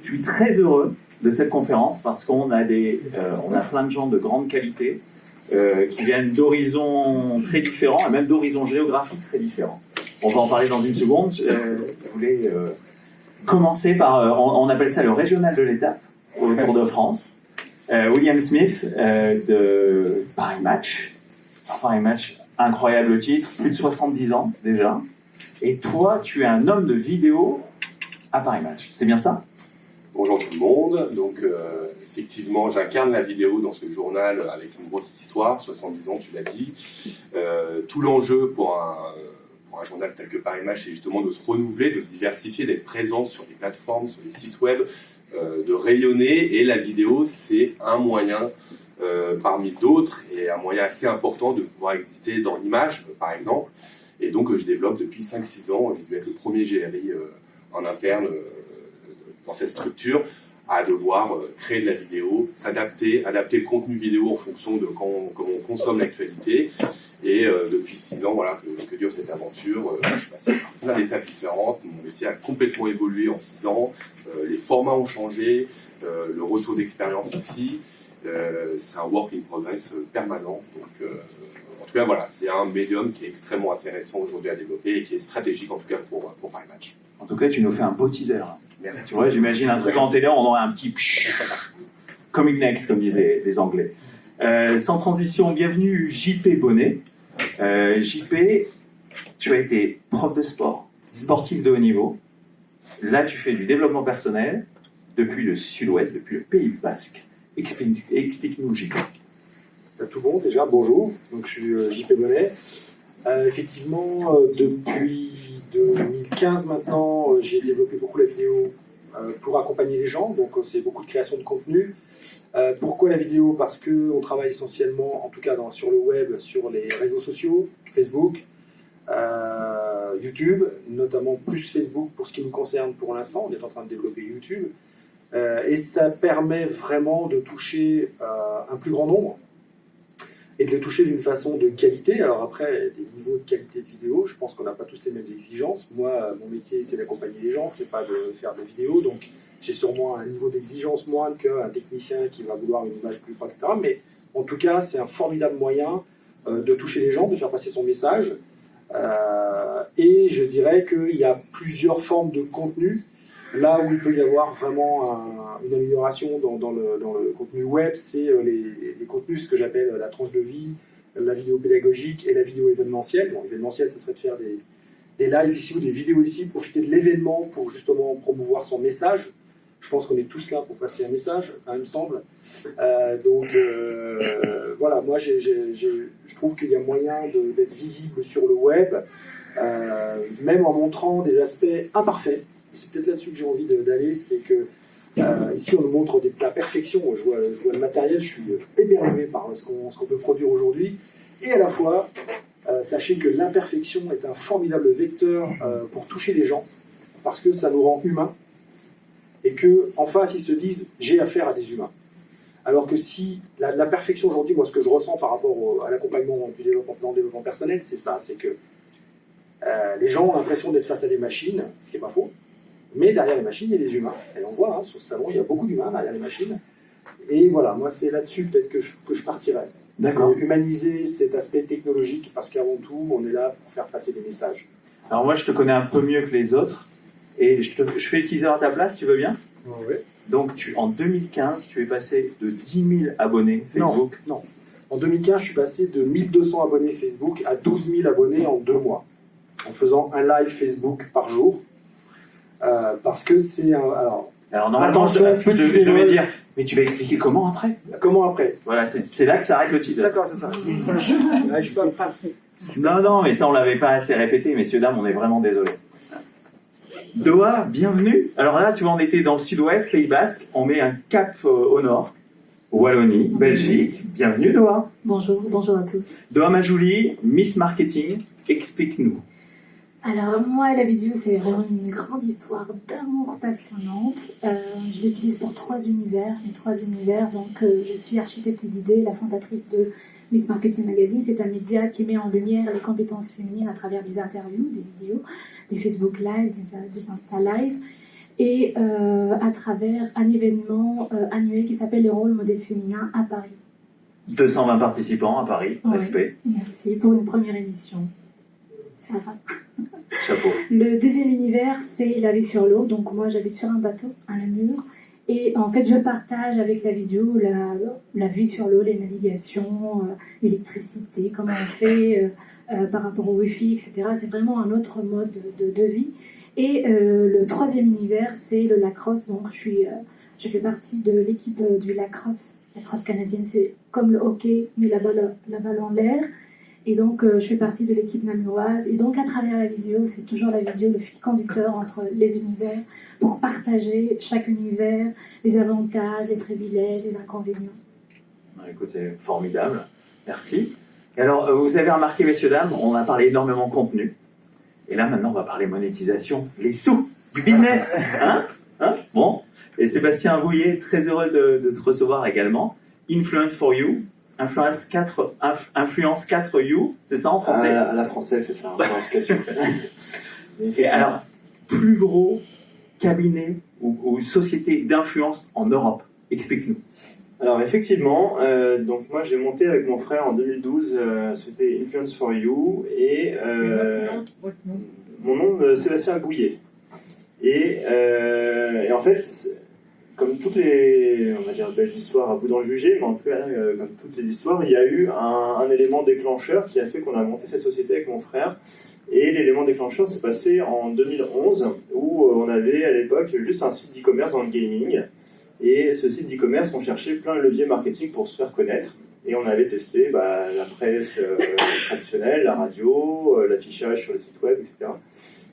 Je suis très heureux de cette conférence parce qu'on a, on a plein de gens de grande qualité qui viennent d'horizons très différents et même d'horizons géographiques très différents. On va en parler dans une seconde. Je voulais commencer par, on appelle ça le régional de l'étape au Tour de France. William Smith de Paris Match. Paris Match, incroyable titre, plus de 70 ans déjà. Et toi, tu es un homme de vidéo à Paris Match. C'est bien ça? Bonjour tout le monde. Donc, effectivement, j'incarne la vidéo dans ce journal avec une grosse histoire, 70 ans, tu l'as dit. Tout l'enjeu pour un journal tel que Paris Match, c'est justement de se renouveler, de se diversifier, d'être présent sur des plateformes, sur des sites web, de rayonner. Et la vidéo, c'est un moyen parmi d'autres et un moyen assez important de pouvoir exister dans l'image, par exemple. Et donc, je développe depuis 5-6 ans. J'ai dû être le premier GRI en interne dans cette structure à devoir créer de la vidéo, s'adapter, adapter le contenu vidéo en fonction de comment on consomme l'actualité. Et depuis 6 ans, voilà, que dure cette aventure. Je suis passé par plein d'étapes différentes. Mon métier a complètement évolué en 6 ans. Les formats ont changé. Le retour d'expérience ici, c'est un work in progress permanent. Donc, en tout cas, voilà, c'est un médium qui est extrêmement intéressant aujourd'hui à développer et qui est stratégique en tout cas pour Paris Match. En tout cas, tu nous fais un beau teaser. Merci. Tu vois, j'imagine un truc en télé, on aurait un petit coming next, comme disent les Anglais. Sans transition, bienvenue JP Bonnet. JP, tu as été prof de sport, sportif de haut niveau. Là, tu fais du développement personnel depuis le Sud-Ouest, depuis le Pays Basque. Explique-nous, JP. Tout bon, déjà, bonjour. Donc, je suis JP Bonnet. Effectivement, depuis 2015 maintenant, j'ai développé beaucoup la vidéo pour accompagner les gens. Donc, c'est beaucoup de création de contenu. Pourquoi la vidéo? Parce qu'on travaille essentiellement, en tout cas sur le web, sur les réseaux sociaux, Facebook, YouTube, notamment plus Facebook pour ce qui nous concerne pour l'instant. On est en train de développer YouTube. Et ça permet vraiment de toucher un plus grand nombre et de les toucher d'une façon de qualité. Alors après, des niveaux de qualité de vidéo, je pense qu'on n'a pas tous les mêmes exigences. Moi, mon métier, c'est d'accompagner les gens, c'est pas de faire de la vidéo, donc j'ai sûrement un niveau d'exigence moindre qu'un technicien qui va vouloir une image plus propre, etc. Mais en tout cas, c'est un formidable moyen de toucher les gens, de faire passer son message. Et je dirais qu'il y a plusieurs formes de contenu. Là où il peut y avoir vraiment une amélioration dans le contenu web, c'est les contenus, ce que j'appelle la tranche de vie, la vidéo pédagogique et la vidéo événementielle. Bon, événementielle, ça serait de faire des lives ici ou des vidéos ici, profiter de l'événement pour justement promouvoir son message. Je pense qu'on est tous là pour passer un message, il me semble. Voilà, moi je trouve qu'il y a moyen d'être visible sur le web, même en montrant des aspects imparfaits. C'est peut-être là-dessus que j'ai envie d'aller, c'est que ici on nous montre la perfection. Je vois le matériel, je suis éberlué par ce qu'on peut produire aujourd'hui. Et à la fois, sachez que l'imperfection est un formidable vecteur pour toucher les gens, parce que ça nous rend humains, et qu'en face ils se disent j'ai affaire à des humains. Alors que si la perfection aujourd'hui, moi ce que je ressens par rapport à l'accompagnement du développement personnel, c'est ça, c'est que les gens ont l'impression d'être face à des machines, ce qui n'est pas faux. Mais derrière les machines, il y a des humains. Et on voit, sur ce salon, il y a beaucoup d'humains derrière les machines. Et voilà, moi, c'est là-dessus peut-être que je partirais. D'accord. Humaniser cet aspect technologique, parce qu'avant tout, on est là pour faire passer des messages. Alors moi, je te connais un peu mieux que les autres. Et je fais le teaser à ta place, tu veux bien? Oui. Donc, en 2015, tu es passé de 10 000 abonnés Facebook. Non. En 2015, je suis passé de 1200 abonnés Facebook à 12 000 abonnés en 2 mois. En faisant un live Facebook par jour. Parce que c'est un... Alors normalement, je vais dire, mais tu vas expliquer comment après? Comment après? Voilà, c'est là que s'arrête le teaser. D'accord, c'est ça. Je suis pas... Non, mais ça, on l'avait pas assez répété, messieurs, dames, on est vraiment désolés. Doha, bienvenue. Alors là, tu vois, on était dans le Sud-Ouest, Pays Basque, on met un cap au nord, Wallonie, Belgique. Bienvenue, Doha. Bonjour à tous. Doha Majouli, Miss Marketing, explique-nous. Alors moi, la vidéo, c'est vraiment une grande histoire d'amour passionnante. Je l'utilise pour 3 univers, mes 3 univers. Donc je suis architecte d'idées, la fondatrice de Miss Marketing Magazine. C'est un média qui met en lumière les compétences féminines à travers des interviews, des vidéos, des Facebook Live, des Insta Live. et à travers un événement annuel qui s'appelle les rôles modèles féminins à Paris. 220 participants à Paris, Ouais. respect, Merci pour une première édition. Ça va. chapeau. Le deuxième univers, c'est la vie sur l'eau. Donc moi, j'habite sur un bateau à Namur. Et en fait, je partage avec la vidéo la vie sur l'eau, les navigations, l'électricité, comment on fait par rapport au Wi-Fi, etc. C'est vraiment un autre mode de vie. Et le troisième univers, c'est le lacrosse. Donc je fais partie de l'équipe du lacrosse. La lacrosse canadienne, c'est comme le hockey, mais la balle en l'air. Et donc, je fais partie de l'équipe namuroise. Et donc, à travers la vidéo, c'est toujours la vidéo, le fil conducteur entre les univers pour partager chaque univers, les avantages, les privilèges, les inconvénients. Écoutez, formidable. Merci. Et alors, vous avez remarqué, messieurs, dames, on a parlé énormément contenu. Et là, maintenant, on va parler monétisation. Les sous du business. Bon. Et Sébastien Rouillet, très heureux de te recevoir également. Influence for You. Influence 4 You, c'est ça en français? À la française, c'est ça. Influence 4 You. Et alors, plus gros cabinet ou société d'influence en Europe. Explique-nous. Alors effectivement, donc moi j'ai monté avec mon frère en 2012, c'était Influence for You, et mon nom Sébastien Bouillet. Et en fait, comme toutes les, on va dire, belles histoires, à vous d'en juger, mais en tout cas, comme toutes les histoires, il y a eu un élément déclencheur qui a fait qu'on a monté cette société avec mon frère. Et l'élément déclencheur s'est passé en 2011, où on avait à l'époque juste un site d'e-commerce dans le gaming. Et ce site d'e-commerce, on cherchait plein de leviers marketing pour se faire connaître. Et on avait testé la presse traditionnelle, la radio, l'affichage sur le site web, etc.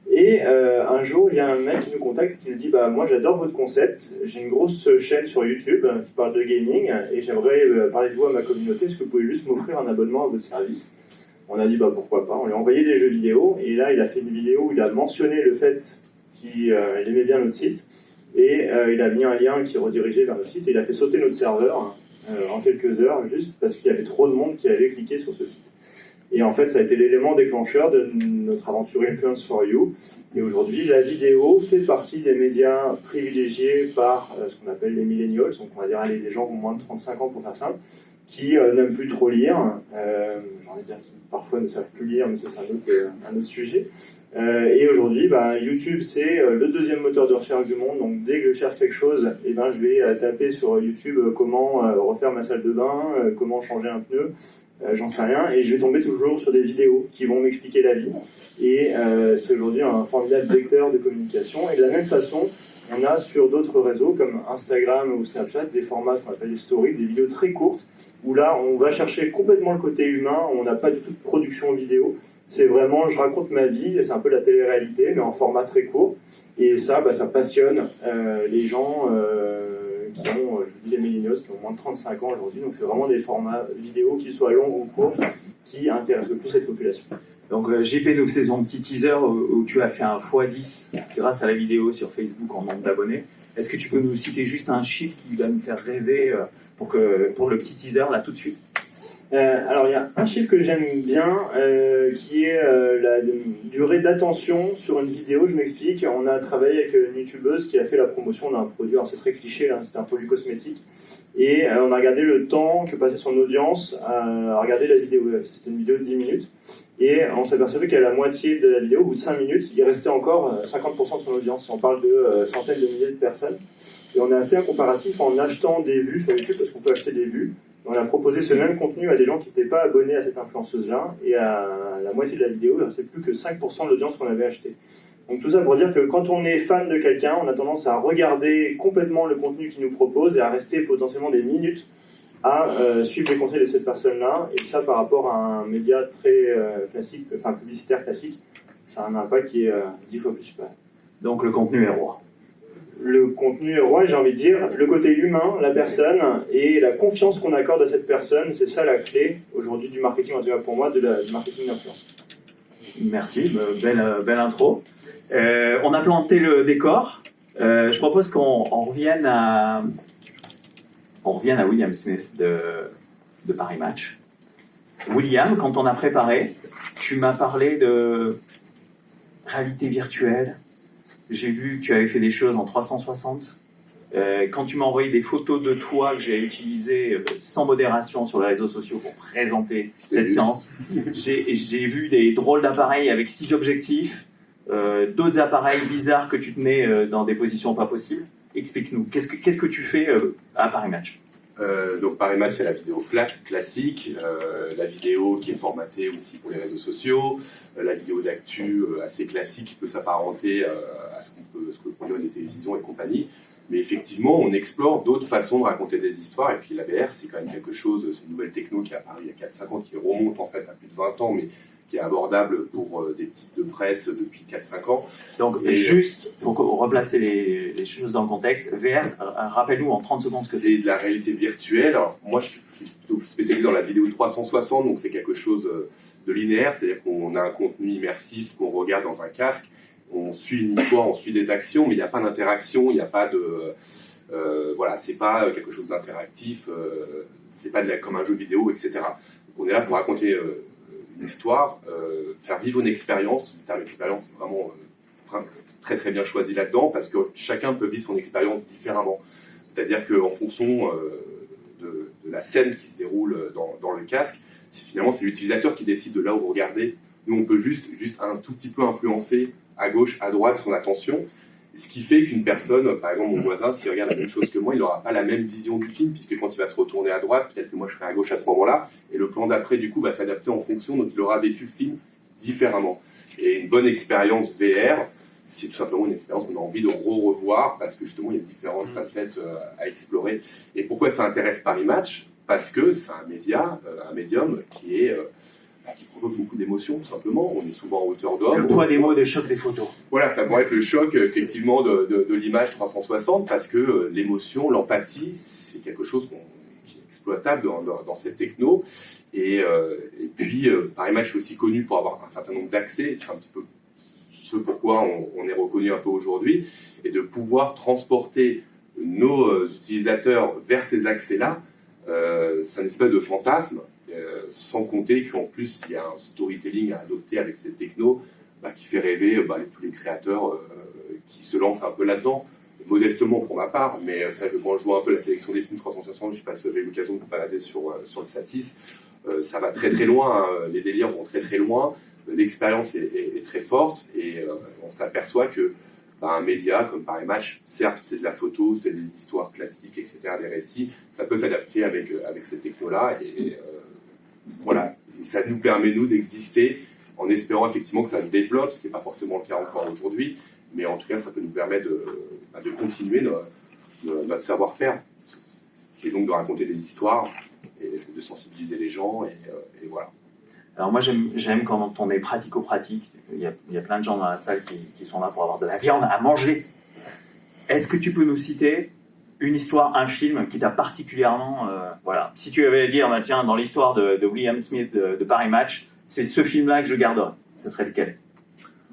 Et un jour, il y a un mec qui nous contacte qui nous dit moi j'adore votre concept, j'ai une grosse chaîne sur YouTube qui parle de gaming et j'aimerais parler de vous à ma communauté, est-ce que vous pouvez juste m'offrir un abonnement à votre service? On a dit pourquoi pas, on lui a envoyé des jeux vidéo et là il a fait une vidéo où il a mentionné le fait qu'il aimait bien notre site et il a mis un lien qui redirigeait vers notre site et il a fait sauter notre serveur en quelques heures juste parce qu'il y avait trop de monde qui avait cliqué sur ce site. Et en fait, ça a été l'élément déclencheur de notre aventure Influence for You. Et aujourd'hui, la vidéo fait partie des médias privilégiés par ce qu'on appelle les millennials, donc on va dire les gens qui ont moins de 35 ans pour faire simple, qui n'aiment plus trop lire. J'ai envie de dire qu'ils parfois ne savent plus lire, mais ça c'est un autre sujet. Et aujourd'hui, YouTube c'est le deuxième moteur de recherche du monde. Donc dès que je cherche quelque chose, je vais taper sur YouTube comment refaire ma salle de bain, comment changer un pneu. J'en sais rien, et je vais tomber toujours sur des vidéos qui vont m'expliquer la vie. Et c'est aujourd'hui un formidable vecteur de communication. Et de la même façon, on a sur d'autres réseaux comme Instagram ou Snapchat des formats qu'on appelle les stories, des vidéos très courtes, où là on va chercher complètement le côté humain, on n'a pas du tout de production vidéo. C'est vraiment, je raconte ma vie, c'est un peu la télé-réalité, mais en format très court. Et ça, ça passionne les gens qui ont, je vous dis les millennials, qui ont moins de 35 ans aujourd'hui. Donc c'est vraiment des formats vidéo, qu'ils soient longs ou courts, qui intéressent le plus cette population. Donc JP nous faisait son petit teaser où tu as fait un x10 grâce à la vidéo sur Facebook en nombre d'abonnés. Est-ce que tu peux nous citer juste un chiffre qui va nous faire rêver pour le petit teaser là tout de suite? Alors il y a un chiffre que j'aime bien qui est la durée d'attention sur une vidéo. Je m'explique, on a travaillé avec une youtubeuse qui a fait la promotion d'un produit, alors c'est très cliché, c'est un produit cosmétique, et on a regardé le temps que passait son audience à regarder la vidéo. C'était une vidéo de 10 minutes et on s'est aperçu qu'à la moitié de la vidéo, au bout de 5 minutes, il restait encore 50% de son audience. On parle de centaines de milliers de personnes et on a fait un comparatif en achetant des vues sur YouTube parce qu'on peut acheter des vues. On a proposé ce même contenu à des gens qui n'étaient pas abonnés à cette influenceuse-là, et à la moitié de la vidéo, c'est plus que 5% de l'audience qu'on avait acheté. Donc tout ça pour dire que quand on est fan de quelqu'un, on a tendance à regarder complètement le contenu qu'il nous propose et à rester potentiellement des minutes à suivre les conseils de cette personne-là, et ça par rapport à un média très classique, enfin publicitaire classique, ça a un impact qui est 10 fois plus supérieur. Donc le contenu est roi. Le contenu est roi, j'ai envie de dire, le côté humain, la personne, et la confiance qu'on accorde à cette personne, c'est ça la clé aujourd'hui du marketing, en tout cas pour moi, du marketing d'influence. Merci, belle intro. On a planté le décor. Je propose qu'on revienne à William Smith de Paris Match. William, quand on a préparé, tu m'as parlé de réalité virtuelle, J'ai vu que tu avais fait des choses en 360. Quand tu m'as envoyé des photos de toi que j'ai utilisées sans modération sur les réseaux sociaux pour présenter cette séance, j'ai vu des drôles d'appareils avec 6 objectifs, d'autres appareils bizarres que tu tenais dans des positions pas possibles. Explique-nous, qu'est-ce que tu fais à Paris Match? Donc Paris Match, c'est la vidéo flat classique, la vidéo qui est formatée aussi pour les réseaux sociaux, la vidéo d'actu assez classique qui peut s'apparenter à ce que produit les télévisions et compagnie. Mais effectivement, on explore d'autres façons de raconter des histoires. Et puis la VR, c'est quand même quelque chose, c'est une nouvelle techno qui est apparue il y a 4-5 ans, qui remonte en fait à plus de 20 ans, mais qui est abordable pour des titres de presse depuis 4-5 ans. Donc, juste pour replacer les choses dans le contexte, VR, rappelle-nous en 30 secondes ce que c'est. C'est de la réalité virtuelle. Alors, moi, je suis plutôt spécialisé dans la vidéo 360, donc c'est quelque chose de linéaire, c'est-à-dire qu'on a un contenu immersif qu'on regarde dans un casque, on suit une histoire, on suit des actions, mais il n'y a pas d'interaction, il n'y a pas de... voilà, c'est pas quelque chose d'interactif, c'est pas comme un jeu vidéo, etc. On est là pour raconter une histoire, faire vivre une expérience. Le terme expérience est vraiment très très bien choisi là-dedans, parce que chacun peut vivre son expérience différemment. C'est-à-dire qu'en fonction de la scène qui se déroule dans le casque, finalement c'est l'utilisateur qui décide de là où vous regardez. Nous on peut juste un tout petit peu influencer à gauche, à droite son attention, ce qui fait qu'une personne, par exemple mon voisin, s'il regarde la même chose que moi, il n'aura pas la même vision du film, puisque quand il va se retourner à droite, peut-être que moi je serai à gauche à ce moment-là, et le plan d'après du coup va s'adapter en fonction, donc il aura vécu le film différemment. Et une bonne expérience VR, c'est tout simplement une expérience qu'on a envie de revoir, parce que justement il y a différentes facettes à explorer. Et pourquoi ça intéresse Paris Match? Parce que c'est un médium qui provoque beaucoup d'émotions, tout simplement. On est souvent en hauteur d'homme. Le poids des mots, des chocs des photos. Voilà, ça pourrait être le choc, effectivement, de l'image 360, parce que l'émotion, l'empathie, c'est quelque chose qui est exploitable dans cette techno. Et puis, Paris Match est aussi connu pour avoir un certain nombre d'accès. C'est un petit peu ce pourquoi on est reconnu un peu aujourd'hui. Et de pouvoir transporter nos utilisateurs vers ces accès-là, c'est un espèce de fantasme. Sans compter qu'en plus il y a un storytelling à adopter avec cette techno qui fait rêver tous les créateurs qui se lancent un peu là-dedans, modestement pour ma part, mais c'est vrai que quand je vois un peu la sélection des films 360, je ne sais pas si vous avez l'occasion de vous balader sur le Satis, ça va très très loin, hein, les délires vont très très loin, l'expérience est très forte et on s'aperçoit que un média comme Paris Match, certes c'est de la photo, c'est des histoires classiques, etc., des récits, ça peut s'adapter avec cette techno-là et voilà, et ça nous permet, nous, d'exister en espérant effectivement que ça se développe, ce qui n'est pas forcément le cas encore aujourd'hui, mais en tout cas, ça peut nous permettre de continuer notre savoir-faire, qui est donc de raconter des histoires et de sensibiliser les gens, et voilà. Alors moi, j'aime quand on est pratico-pratique. Il y a plein de gens dans la salle qui sont là pour avoir de la viande à manger. Est-ce que tu peux nous citer une histoire, un film qui t'a particulièrement... voilà. Si tu avais à dire, tiens, dans l'histoire de William Smith de Paris Match, c'est ce film-là que je garderai. Ça serait lequel?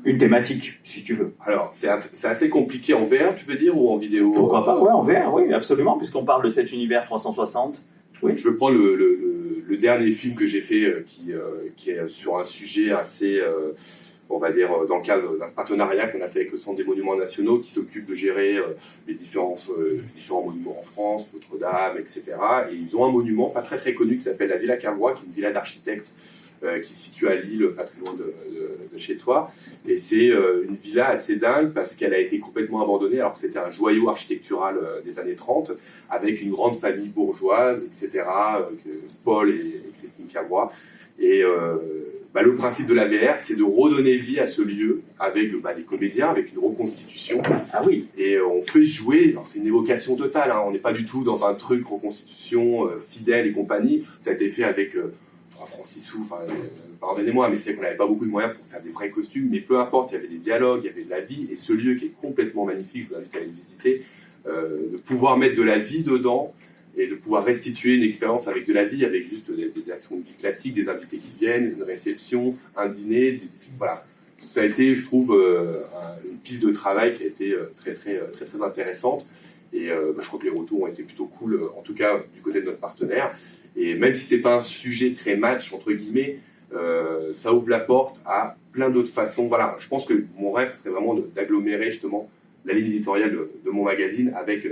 Une thématique, si tu veux. Alors, c'est assez compliqué en VR, tu veux dire, ou en vidéo? Pourquoi pas? Ouais, en VR, oui, absolument, puisqu'on parle de cet univers 360. Oui. Je prends le dernier film que j'ai fait, qui est sur un sujet assez... on va dire, dans le cadre d'un partenariat qu'on a fait avec le Centre des Monuments Nationaux qui s'occupe de gérer les différents monuments en France, Notre-Dame, etc. Et ils ont un monument pas très très connu qui s'appelle la Villa Cavrois, qui est une villa d'architectes qui se situe à Lille, pas très loin de chez toi. Et c'est une villa assez dingue parce qu'elle a été complètement abandonnée alors que c'était un joyau architectural des années 30 avec une grande famille bourgeoise, etc. Paul et Christine Cavrois. Et le principe de la VR, c'est de redonner vie à ce lieu avec des comédiens, avec une reconstitution. Ah oui. Et on fait jouer, c'est une évocation totale, hein, on n'est pas du tout dans un truc reconstitution fidèle et compagnie. Ça a été fait avec 3 francs 6 sous, pardonnez-moi, mais c'est qu'on n'avait pas beaucoup de moyens pour faire des vrais costumes, mais peu importe, il y avait des dialogues, il y avait de la vie, et ce lieu qui est complètement magnifique, je vous invite à aller le visiter, de pouvoir mettre de la vie dedans, et de pouvoir restituer une expérience avec de la vie, avec juste des actions de vie classiques, des invités qui viennent, une réception, un dîner, voilà. Ça a été, je trouve, une piste de travail qui a été très, très, très, très intéressante. Et je crois que les retours ont été plutôt cool, en tout cas du côté de notre partenaire. Et même si c'est pas un sujet très match, entre guillemets, ça ouvre la porte à plein d'autres façons. Voilà, je pense que mon rêve, ce serait vraiment d'agglomérer justement la ligne éditoriale de mon magazine avec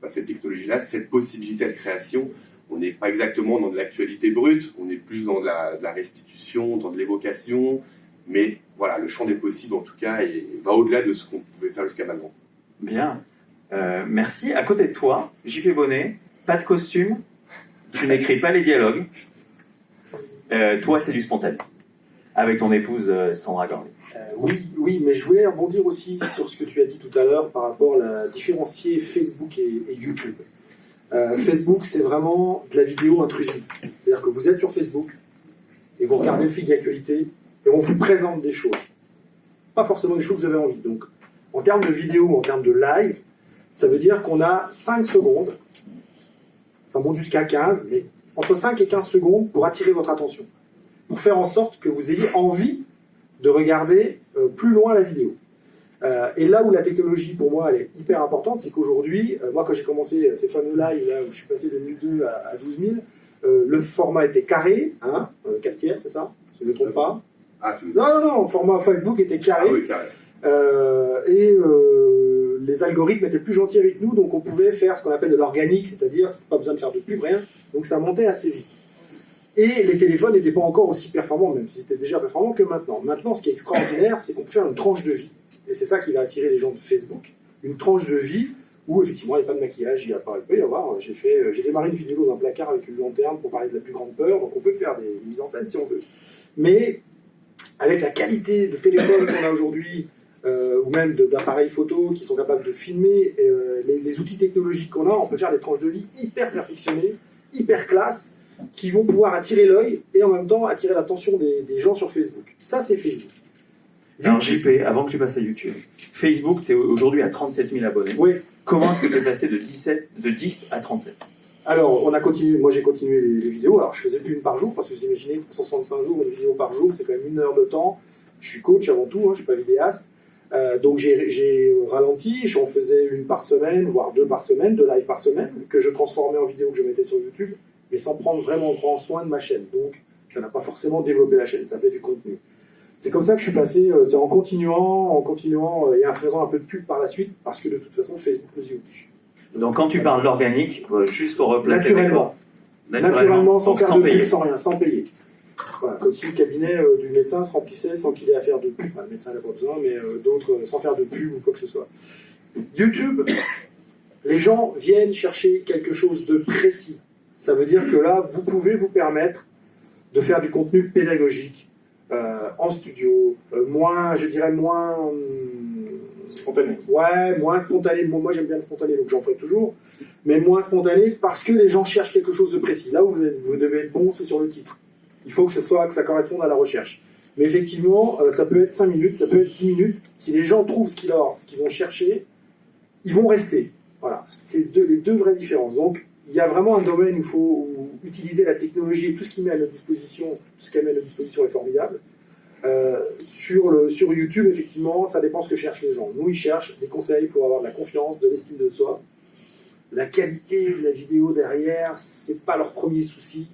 cette technologie-là, cette possibilité de création. On n'est pas exactement dans de l'actualité brute, on est plus dans de la restitution, dans de l'évocation, mais voilà, le champ des possibles en tout cas va au-delà de ce qu'on pouvait faire jusqu'à maintenant. Bien, merci. À côté de toi, JP Bonnet, pas de costume, tu n'écris pas les dialogues, toi c'est du spontané, avec ton épouse Sandra Gorley. Oui, mais je voulais rebondir aussi sur ce que tu as dit tout à l'heure par rapport à différencier Facebook et YouTube. Facebook, c'est vraiment de la vidéo intrusive. C'est-à-dire que vous êtes sur Facebook et vous regardez le fil d'actualité et on vous présente des choses. Pas forcément des choses que vous avez envie. Donc, en termes de vidéo, en termes de live, ça veut dire qu'on a 5 secondes, ça monte jusqu'à 15, mais entre 5 et 15 secondes pour attirer votre attention. Pour faire en sorte que vous ayez envie de regarder plus loin la vidéo. Et là où la technologie, pour moi, elle est hyper importante, c'est qu'aujourd'hui, moi, quand j'ai commencé ces fameux lives, là, où je suis passé de 1002 à 12 000, le format était carré, 4 tiers, c'est ça? Si je ne me trompe pas. Non, le format Facebook était carré. Ah oui, carré. Et les algorithmes étaient plus gentils avec nous, donc on pouvait faire ce qu'on appelle de l'organique, c'est-à-dire, pas besoin de faire de pub, rien. Donc ça montait assez vite. Et les téléphones n'étaient pas encore aussi performants, même si c'était déjà performant que maintenant. Maintenant, ce qui est extraordinaire, c'est qu'on peut faire une tranche de vie. Et c'est ça qui va attirer les gens de Facebook. Une tranche de vie où, effectivement, il n'y a pas de maquillage, il peut y avoir. J'ai démarré une vidéo dans un placard avec une lanterne pour parler de la plus grande peur, donc on peut faire des mises en scène si on veut. Mais avec la qualité de téléphone qu'on a aujourd'hui, ou même d'appareils photo qui sont capables de filmer, les outils technologiques qu'on a, on peut faire des tranches de vie hyper perfectionnées, hyper classe, qui vont pouvoir attirer l'œil et en même temps attirer l'attention des gens sur Facebook. Ça, c'est Facebook. Alors JP, avant que tu passes à YouTube, Facebook, tu es aujourd'hui à 37 000 abonnés. Oui. Comment est-ce que tu es passé de 10 à 37? Alors, on a continué, moi j'ai continué les vidéos. Alors, je faisais plus une par jour, parce que vous imaginez, pour 65 jours, une vidéo par jour, c'est quand même 1 heure de temps. Je suis coach avant tout, je suis pas vidéaste. Donc j'ai ralenti, j'en faisais 1 par semaine, voire 2 par semaine, 2 lives par semaine, que je transformais en vidéo que je mettais sur YouTube, mais sans prendre vraiment grand soin de ma chaîne. Donc, ça n'a pas forcément développé la chaîne, ça fait du contenu. C'est comme ça que je suis passé, c'est en continuant et en faisant un peu de pub par la suite, parce que de toute façon, Facebook nous y oblige. Donc quand tu parles d'organique, juste pour replacer Naturellement, sans faire de payer. pub, sans rien, sans payer. Voilà, comme si le cabinet du médecin se remplissait sans qu'il ait à faire de pub. Enfin, le médecin n'a pas besoin, mais d'autres sans faire de pub ou quoi que ce soit. YouTube, les gens viennent chercher quelque chose de précis. Ça veut dire que là, vous pouvez vous permettre de faire du contenu pédagogique en studio, moins Spontané. Ouais, moins spontané. Moi, j'aime bien le spontané, donc j'en ferai toujours. Mais moins spontané parce que les gens cherchent quelque chose de précis. Là où vous devez être bon, c'est sur le titre. Il faut que ça corresponde à la recherche. Mais effectivement, ça peut être 5 minutes, ça peut être 10 minutes. Si les gens trouvent ce qu'ils ont cherché, ils vont rester. Voilà. C'est les deux vraies différences. Donc, il y a vraiment un domaine où il faut utiliser la technologie et tout ce qui met à notre disposition, tout ce qu'elle met à notre disposition est formidable. Sur YouTube, effectivement, ça dépend ce que cherchent les gens. Nous, ils cherchent des conseils pour avoir de la confiance, de l'estime de soi. La qualité de la vidéo derrière, c'est pas leur premier souci.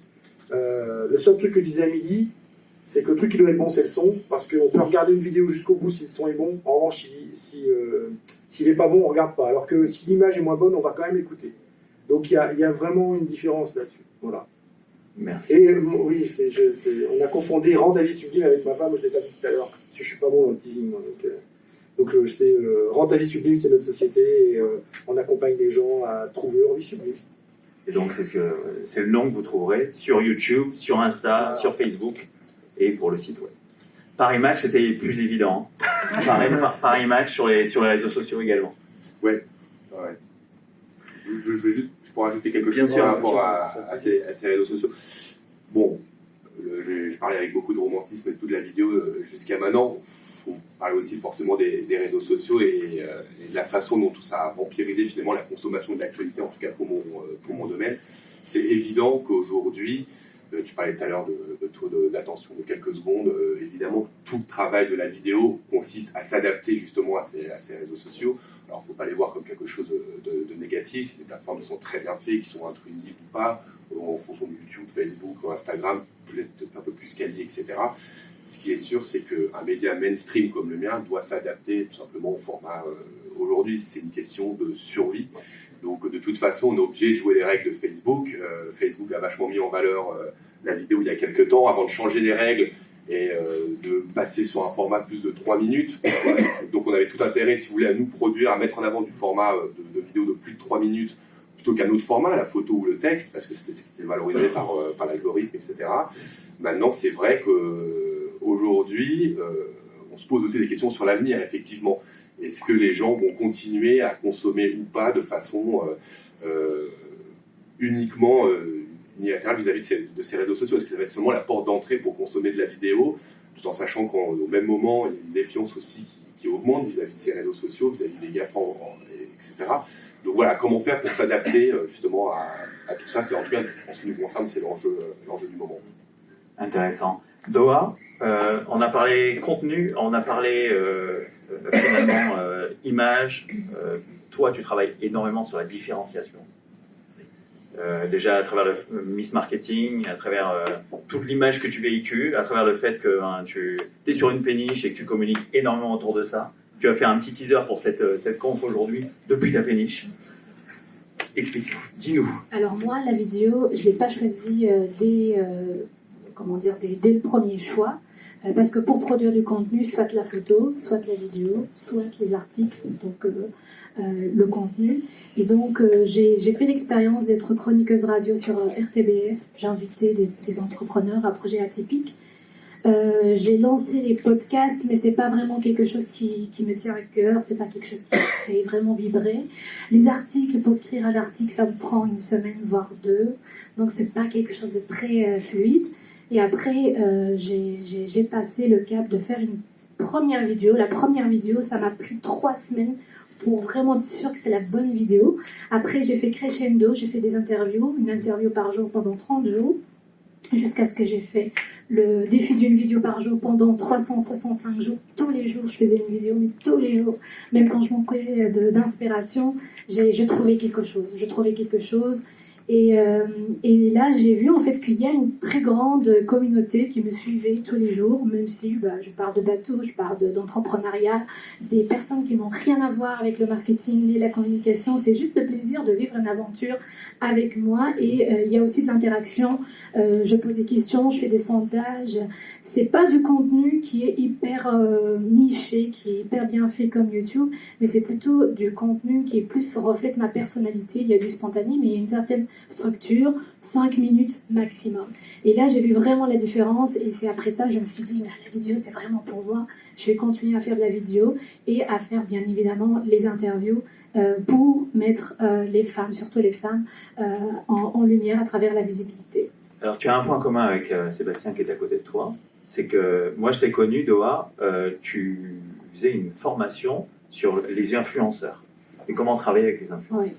Le seul truc que disait Amélie, c'est que le truc qui doit être bon, c'est le son, parce qu'on peut regarder une vidéo jusqu'au bout si le son est bon. En revanche, s'il est pas bon, on regarde pas. Alors que si l'image est moins bonne, on va quand même écouter. Donc il y a vraiment une différence là-dessus. Voilà. Merci. Et oui, on a confondu rend ta vie sublime avec ma femme, je l'ai pas dit tout à l'heure, parce que je suis pas bon dans le teasing. Donc rend ta vie sublime, c'est notre société, et on accompagne les gens à trouver leur vie sublime. Et donc c'est le nom que vous trouverez sur YouTube, sur Insta, sur Facebook et pour le site web. Paris Match, c'était plus évident. Paris Match sur les réseaux sociaux également. Ouais. Je pourrais ajouter quelque chose par rapport à ces réseaux sociaux. Bon, je parlais avec beaucoup de romantisme et de toute la vidéo jusqu'à maintenant. Il faut parler aussi forcément des réseaux sociaux et de la façon dont tout ça a vampirisé finalement la consommation de l'actualité, en tout cas pour mon domaine. C'est évident qu'aujourd'hui, tu parlais tout à l'heure de taux d'attention de quelques secondes. Évidemment, tout le travail de la vidéo consiste à s'adapter justement à ces réseaux sociaux. Alors, il ne faut pas les voir comme quelque chose de négatif. Si les plateformes sont très bien faites, qui sont intrusives ou pas, en fonction de YouTube, Facebook ou Instagram, peut-être un peu plus quali, etc. Ce qui est sûr, c'est qu'un média mainstream comme le mien doit s'adapter tout simplement au format. Aujourd'hui, c'est une question de survie. Donc, de toute façon, on est obligé de jouer les règles de Facebook. Facebook a vachement mis en valeur la vidéo il y a quelques temps avant de changer les règles et de passer sur un format plus de 3 minutes. Donc, on avait tout intérêt, si vous voulez, à nous produire, à mettre en avant du format de vidéo de plus de 3 minutes plutôt qu'un autre format, la photo ou le texte, parce que c'était ce qui était valorisé par l'algorithme, etc. Maintenant, c'est vrai qu'aujourd'hui, on se pose aussi des questions sur l'avenir, effectivement. Est-ce que les gens vont continuer à consommer ou pas de façon uniquement unilatérale vis-à-vis de ces réseaux sociaux? Est-ce que ça va être seulement la porte d'entrée pour consommer de la vidéo, tout en sachant qu'au même moment, il y a une défiance aussi qui augmente vis-à-vis de ces réseaux sociaux, vis-à-vis des GAFA, etc. Donc voilà, comment faire pour s'adapter justement à tout ça? C'est en tout cas, en ce qui nous concerne, c'est l'enjeu du moment. Intéressant. Doha, on a parlé contenu, on a parlé finalement image. Toi, tu travailles énormément sur la différenciation. Déjà à travers le Miss Marketing, à travers toute l'image que tu véhicules, à travers le fait que tu es sur une péniche et que tu communiques énormément autour de ça. Tu as fait un petit teaser pour cette conf aujourd'hui, depuis ta péniche. Explique-nous, dis-nous. Alors moi, la vidéo, je ne l'ai pas choisie dès le premier choix, parce que pour produire du contenu, soit la photo, soit la vidéo, soit les articles, donc le contenu. Et donc j'ai fait l'expérience d'être chroniqueuse radio sur RTBF. J'ai invité des entrepreneurs à projets atypiques. J'ai lancé les podcasts, mais c'est pas vraiment quelque chose qui me tient à cœur, c'est pas quelque chose qui me fait vraiment vibrer. Les articles, pour écrire un article, ça me prend 1 semaine, voire 2, donc c'est pas quelque chose de très fluide. Et après, j'ai passé le cap de faire une première vidéo. La première vidéo, ça m'a pris 3 semaines pour vraiment être sûre que c'est la bonne vidéo. Après, j'ai fait crescendo, j'ai fait des interviews, une interview par jour pendant 30 jours. Jusqu'à ce que j'ai fait le défi d'une vidéo par jour pendant 365 jours. Tous les jours, je faisais une vidéo, mais tous les jours. Même quand je manquais d'inspiration, je trouvais quelque chose. Et là, j'ai vu en fait qu'il y a une très grande communauté qui me suivait tous les jours, même si je parle de bateau, je parle d'entrepreneuriat, des personnes qui n'ont rien à voir avec le marketing ni la communication. C'est juste le plaisir de vivre une aventure avec moi. Et il y a aussi de l'interaction. Je pose des questions, je fais des sondages. C'est pas du contenu qui est hyper niché, qui est hyper bien fait comme YouTube, mais c'est plutôt du contenu qui est plus reflète ma personnalité. Il y a du spontané, mais il y a une certaine structure, 5 minutes maximum. Et là, j'ai vu vraiment la différence, et c'est après ça que je me suis dit, la vidéo, c'est vraiment pour moi. Je vais continuer à faire de la vidéo et à faire, bien évidemment, les interviews pour mettre les femmes, surtout les femmes, en lumière à travers la visibilité. Alors, tu as un point commun avec Sébastien qui est à côté de toi, c'est que moi, je t'ai connu, Doha, tu faisais une formation sur les influenceurs et comment travailler avec les influenceurs. Ouais.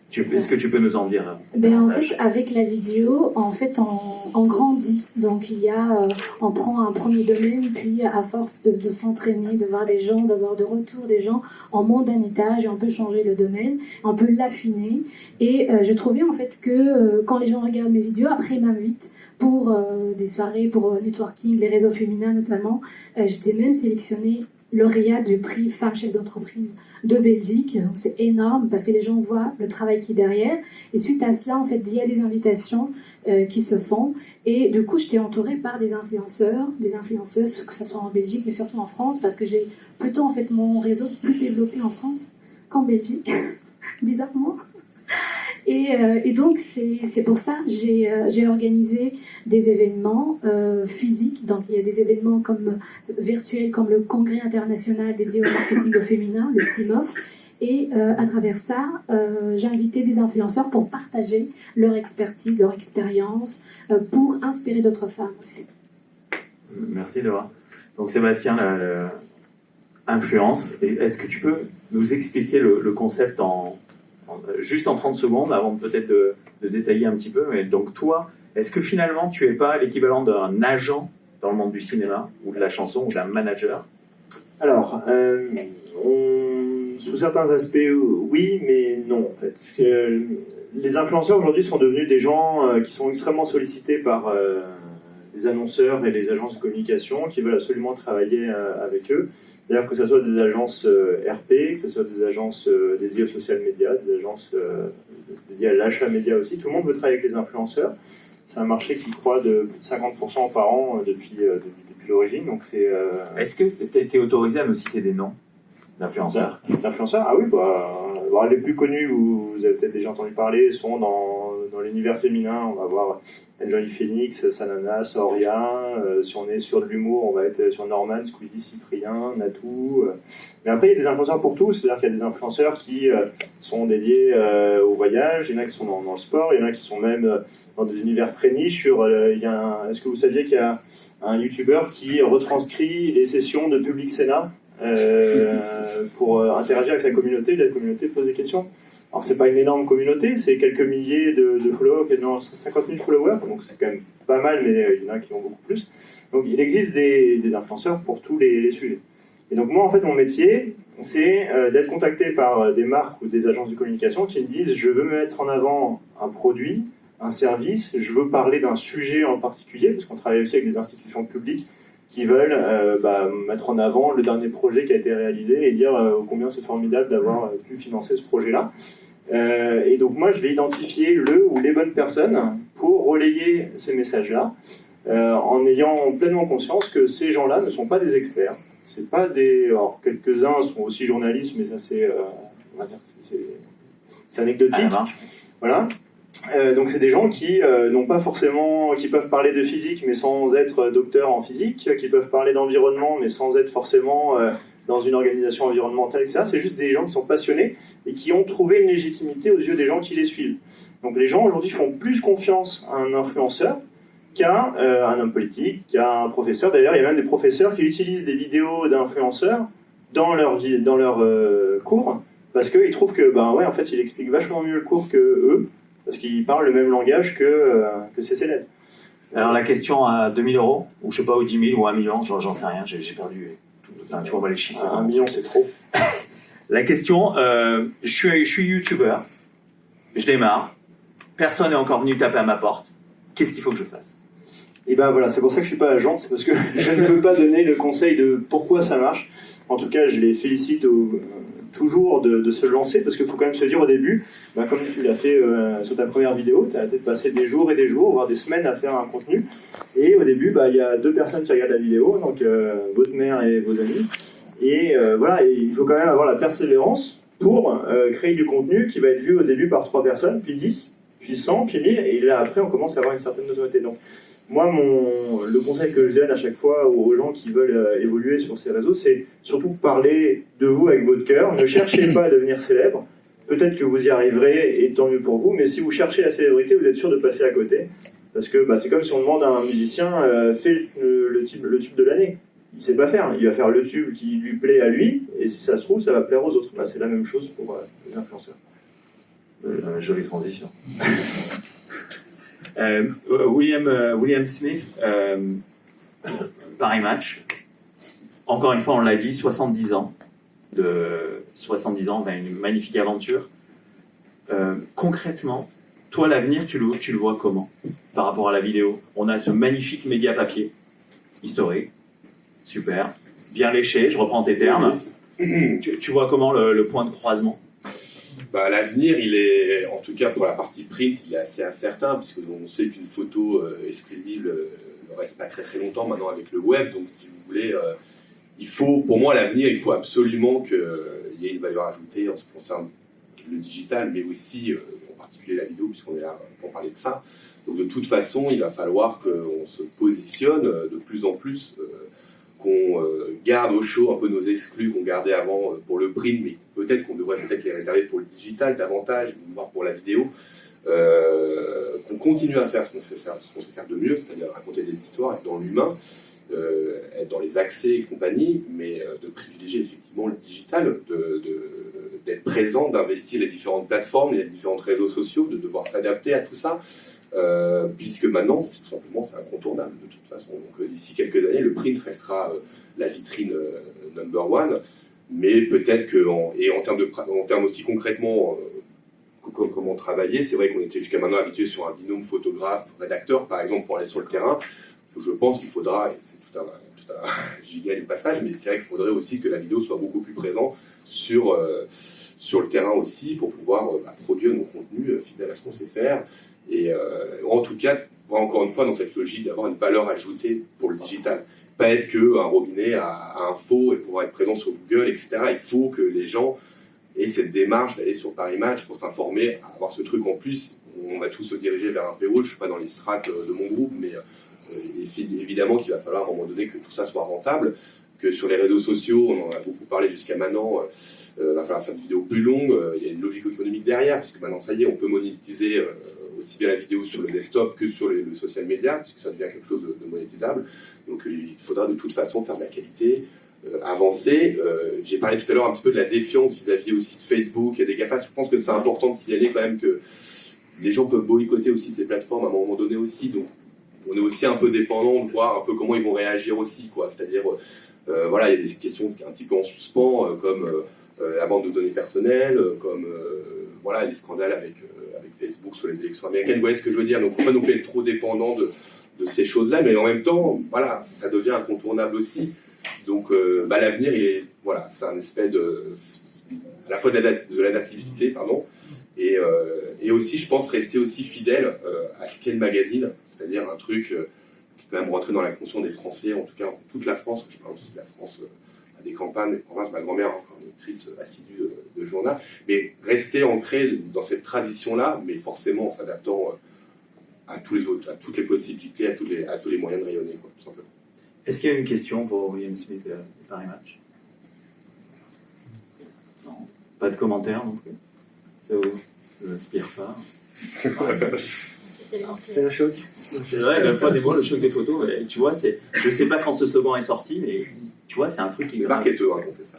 Est-ce que tu peux nous en dire En fait, avec la vidéo, on grandit. Donc, on prend un premier domaine, puis à force de s'entraîner, de voir des gens, d'avoir de retour des gens, on monte d'un étage et on peut changer le domaine, on peut l'affiner. Et je trouvais en fait que quand les gens regardent mes vidéos, après ils m'invitent pour des soirées, pour networking, les réseaux féminins notamment. J'étais même sélectionnée lauréate du prix Femme Chef d'entreprise de Belgique. Donc c'est énorme parce que les gens voient le travail qui est derrière. Et suite à cela, en fait, il y a des invitations qui se font. Et du coup, j'étais entourée par des influenceurs, des influenceuses, que ce soit en Belgique, mais surtout en France, parce que j'ai plutôt en fait mon réseau plus développé en France qu'en Belgique, bizarrement. Et donc, c'est pour ça que j'ai organisé des événements physiques. Donc, il y a des événements virtuels comme le Congrès international dédié au marketing au féminin, le CIMOF. Et à travers ça, j'ai invité des influenceurs pour partager leur expertise, leur expérience, pour inspirer d'autres femmes aussi. Merci, Doha. Donc, Sébastien, influence. Est-ce que tu peux nous expliquer le concept juste en 30 secondes, avant peut-être de détailler un petit peu. Mais donc toi, est-ce que finalement tu n'es pas l'équivalent d'un agent dans le monde du cinéma, ou de la chanson, ou d'un manager? Alors, sous certains aspects, oui, mais non en fait. Les influenceurs aujourd'hui sont devenus des gens qui sont extrêmement sollicités par les annonceurs et les agences de communication qui veulent absolument travailler avec eux. D'ailleurs, que ce soit des agences RP, que ce soit des agences dédiées aux social media, des agences dédiées à l'achat média aussi, tout le monde veut travailler avec les influenceurs. C'est un marché qui croît de plus de 50% par an depuis l'origine. Donc c'est. Est-ce que tu es autorisé à me citer des noms d'influenceurs? D'influenceurs, ah oui, les plus connus, vous avez peut-être déjà entendu parler, sont dans l'univers féminin. On va voir Enjoy Phoenix, Sanana, Aurélien. Si on est sur de l'humour, on va être sur Norman, Squeezie, Cyprien, Natou. Mais après, il y a des influenceurs pour tous. C'est-à-dire qu'il y a des influenceurs qui sont dédiés au voyage, il y en a qui sont dans le sport, il y en a qui sont même dans des univers très niches. Est-ce que vous saviez qu'il y a un YouTuber qui retranscrit les sessions de Public Sénat pour interagir avec sa communauté? La communauté pose des questions. Alors c'est pas une énorme communauté, c'est quelques milliers de followers, 50 000 followers, donc c'est quand même pas mal, mais il y en a qui ont beaucoup plus. Donc il existe des influenceurs pour tous les sujets. Et donc moi en fait mon métier, c'est d'être contacté par des marques ou des agences de communication qui me disent je veux mettre en avant un produit, un service, je veux parler d'un sujet en particulier, parce qu'on travaille aussi avec des institutions publiques qui veulent mettre en avant le dernier projet qui a été réalisé et dire combien c'est formidable d'avoir pu financer ce projet-là. Et donc moi je vais identifier le ou les bonnes personnes pour relayer ces messages-là, en ayant pleinement conscience que ces gens-là ne sont pas des experts. C'est pas alors quelques-uns sont aussi journalistes, mais ça c'est anecdotique. Voilà. Donc c'est des gens qui n'ont pas forcément, qui peuvent parler de physique mais sans être docteurs en physique, qui peuvent parler d'environnement mais sans être forcément dans une organisation environnementale, etc. C'est juste des gens qui sont passionnés et qui ont trouvé une légitimité aux yeux des gens qui les suivent. Donc les gens aujourd'hui font plus confiance à un influenceur qu'à un homme politique, qu'à un professeur. D'ailleurs, il y a même des professeurs qui utilisent des vidéos d'influenceurs dans leur cours parce qu'ils trouvent que en fait, il explique vachement mieux le cours que eux. Parce qu'ils parlent le même langage que ces célèbres. Alors la question à 2 000 €, ou je sais pas, ou 10 000, ou 1 million, j'en sais rien, j'ai perdu. Enfin, tu vois les chiffres. 1 million, c'est trop. La question, je suis youtubeur, je démarre, personne n'est encore venu taper à ma porte, qu'est-ce qu'il faut que je fasse? Et voilà, c'est pour ça que je suis pas agent, c'est parce que je ne peux pas donner le conseil de pourquoi ça marche. En tout cas, je les félicite toujours de se lancer, parce qu'il faut quand même se dire au début, comme tu l'as fait sur ta première vidéo, tu as peut-être passé des jours et des jours, voire des semaines à faire un contenu, et au début, il y a 2 personnes qui regardent la vidéo, donc votre mère et vos amis, et et il faut quand même avoir la persévérance pour créer du contenu qui va être vu au début par 3 personnes, puis 10, puis 100, puis 1000, et là après on commence à avoir une certaine notoriété. Donc moi, le conseil que je donne à chaque fois aux gens qui veulent évoluer sur ces réseaux, c'est surtout parler de vous avec votre cœur. Ne cherchez pas à devenir célèbre. Peut-être que vous y arriverez et tant mieux pour vous, mais si vous cherchez la célébrité, vous êtes sûr de passer à côté. Parce que c'est comme si on demande à un musicien fait le tube de l'année. Il sait pas faire. Il va faire le tube qui lui plaît à lui, et si ça se trouve, ça va plaire aux autres. C'est la même chose pour les influenceurs. Jolie transition. William Smith, Paris Match. Encore une fois, on l'a dit, 70 ans, une magnifique aventure. Concrètement, toi, l'avenir, tu le vois comment par rapport à la vidéo? On a ce magnifique média papier, historique, super, bien léché, je reprends tes termes. Tu vois comment le point de croisement? L'avenir, il est, en tout cas pour la partie print, il est assez incertain, puisque on sait qu'une photo exclusive ne reste pas très très longtemps maintenant avec le web. Donc si vous voulez, pour moi l'avenir, il faut absolument qu'il y ait une valeur ajoutée en ce qui concerne le digital, mais aussi en particulier la vidéo, puisqu'on est là pour parler de ça. Donc de toute façon, il va falloir qu'on se positionne de plus en plus, qu'on garde au chaud un peu nos exclus qu'on gardait avant pour le print, mais peut-être qu'on devrait les réserver pour le digital davantage, voire pour la vidéo, qu'on continue à faire ce qu'on sait faire de mieux, c'est-à-dire raconter des histoires, être dans l'humain, être dans les accès et compagnie, mais de privilégier effectivement le digital, d'être présent, d'investir les différentes plateformes, les différents réseaux sociaux, de devoir s'adapter à tout ça, puisque maintenant, tout simplement, c'est incontournable de toute façon. Donc d'ici quelques années, le print restera la vitrine number one, mais peut-être que, en termes aussi concrètement, comment travailler, c'est vrai qu'on était jusqu'à maintenant habitué sur un binôme photographe-rédacteur, par exemple, pour aller sur le terrain. je pense qu'il faudra, et c'est tout un giga du passage, mais c'est vrai qu'il faudrait aussi que la vidéo soit beaucoup plus présente sur le terrain aussi, pour pouvoir produire nos contenus fidèles à ce qu'on sait faire. Et en tout cas, encore une fois, dans cette logique d'avoir une valeur ajoutée pour le digital. Pas être qu'un robinet à info et pouvoir être présent sur Google, etc. Il faut que les gens aient cette démarche d'aller sur Paris Match pour s'informer, avoir ce truc en plus. On va tous se diriger vers un paywall, je ne suis pas dans les strates de mon groupe, mais évidemment qu'il va falloir à un moment donné que tout ça soit rentable, que sur les réseaux sociaux, on en a beaucoup parlé jusqu'à maintenant, va falloir faire des vidéos plus longues, il y a une logique économique derrière, puisque maintenant ça y est, on peut monétiser aussi bien la vidéo sur le desktop que sur le social media, puisque ça devient quelque chose de monétisable. Donc il faudra de toute façon faire de la qualité, avancer. J'ai parlé tout à l'heure un petit peu de la défiance vis-à-vis aussi de Facebook et des GAFA. Je pense que c'est important de signaler quand même que les gens peuvent boycotter aussi ces plateformes à un moment donné aussi. Donc on est aussi un peu dépendant de voir un peu comment ils vont réagir aussi, quoi. C'est-à-dire, voilà, il y a des questions un petit peu en suspens, comme la vente de données personnelles, comme voilà, les scandales avec Facebook sur les élections américaines. Vous voyez ce que je veux dire? Donc, il ne faut pas non plus être trop dépendant de ces choses-là, mais en même temps, voilà, ça devient incontournable aussi. Donc, l'avenir, voilà, c'est un aspect à la fois de l'adaptabilité, pardon, et aussi, je pense, rester aussi fidèle à ce qu'est le magazine, c'est-à-dire un truc qui peut même rentrer dans la conscience des Français, en tout cas en toute la France. Je parle aussi de la France, des campagnes, des provinces. Ma grand-mère, encore une lectrice assidue de journal, mais rester ancré dans cette tradition-là, mais forcément en s'adaptant à tous les autres, à toutes les possibilités, à tous les moyens de rayonner, quoi, tout simplement. Est-ce qu'il y a une question pour William Smith de Paris Match? Non. Pas de commentaires non plus? Ça vous inspire pas? C'est un choc. C'est vrai, prenez-moi le choc des photos. Mais, tu vois, je sais pas quand ce slogan est sorti, mais tu vois, c'est un truc qui est marketeur, hein, on fait ça.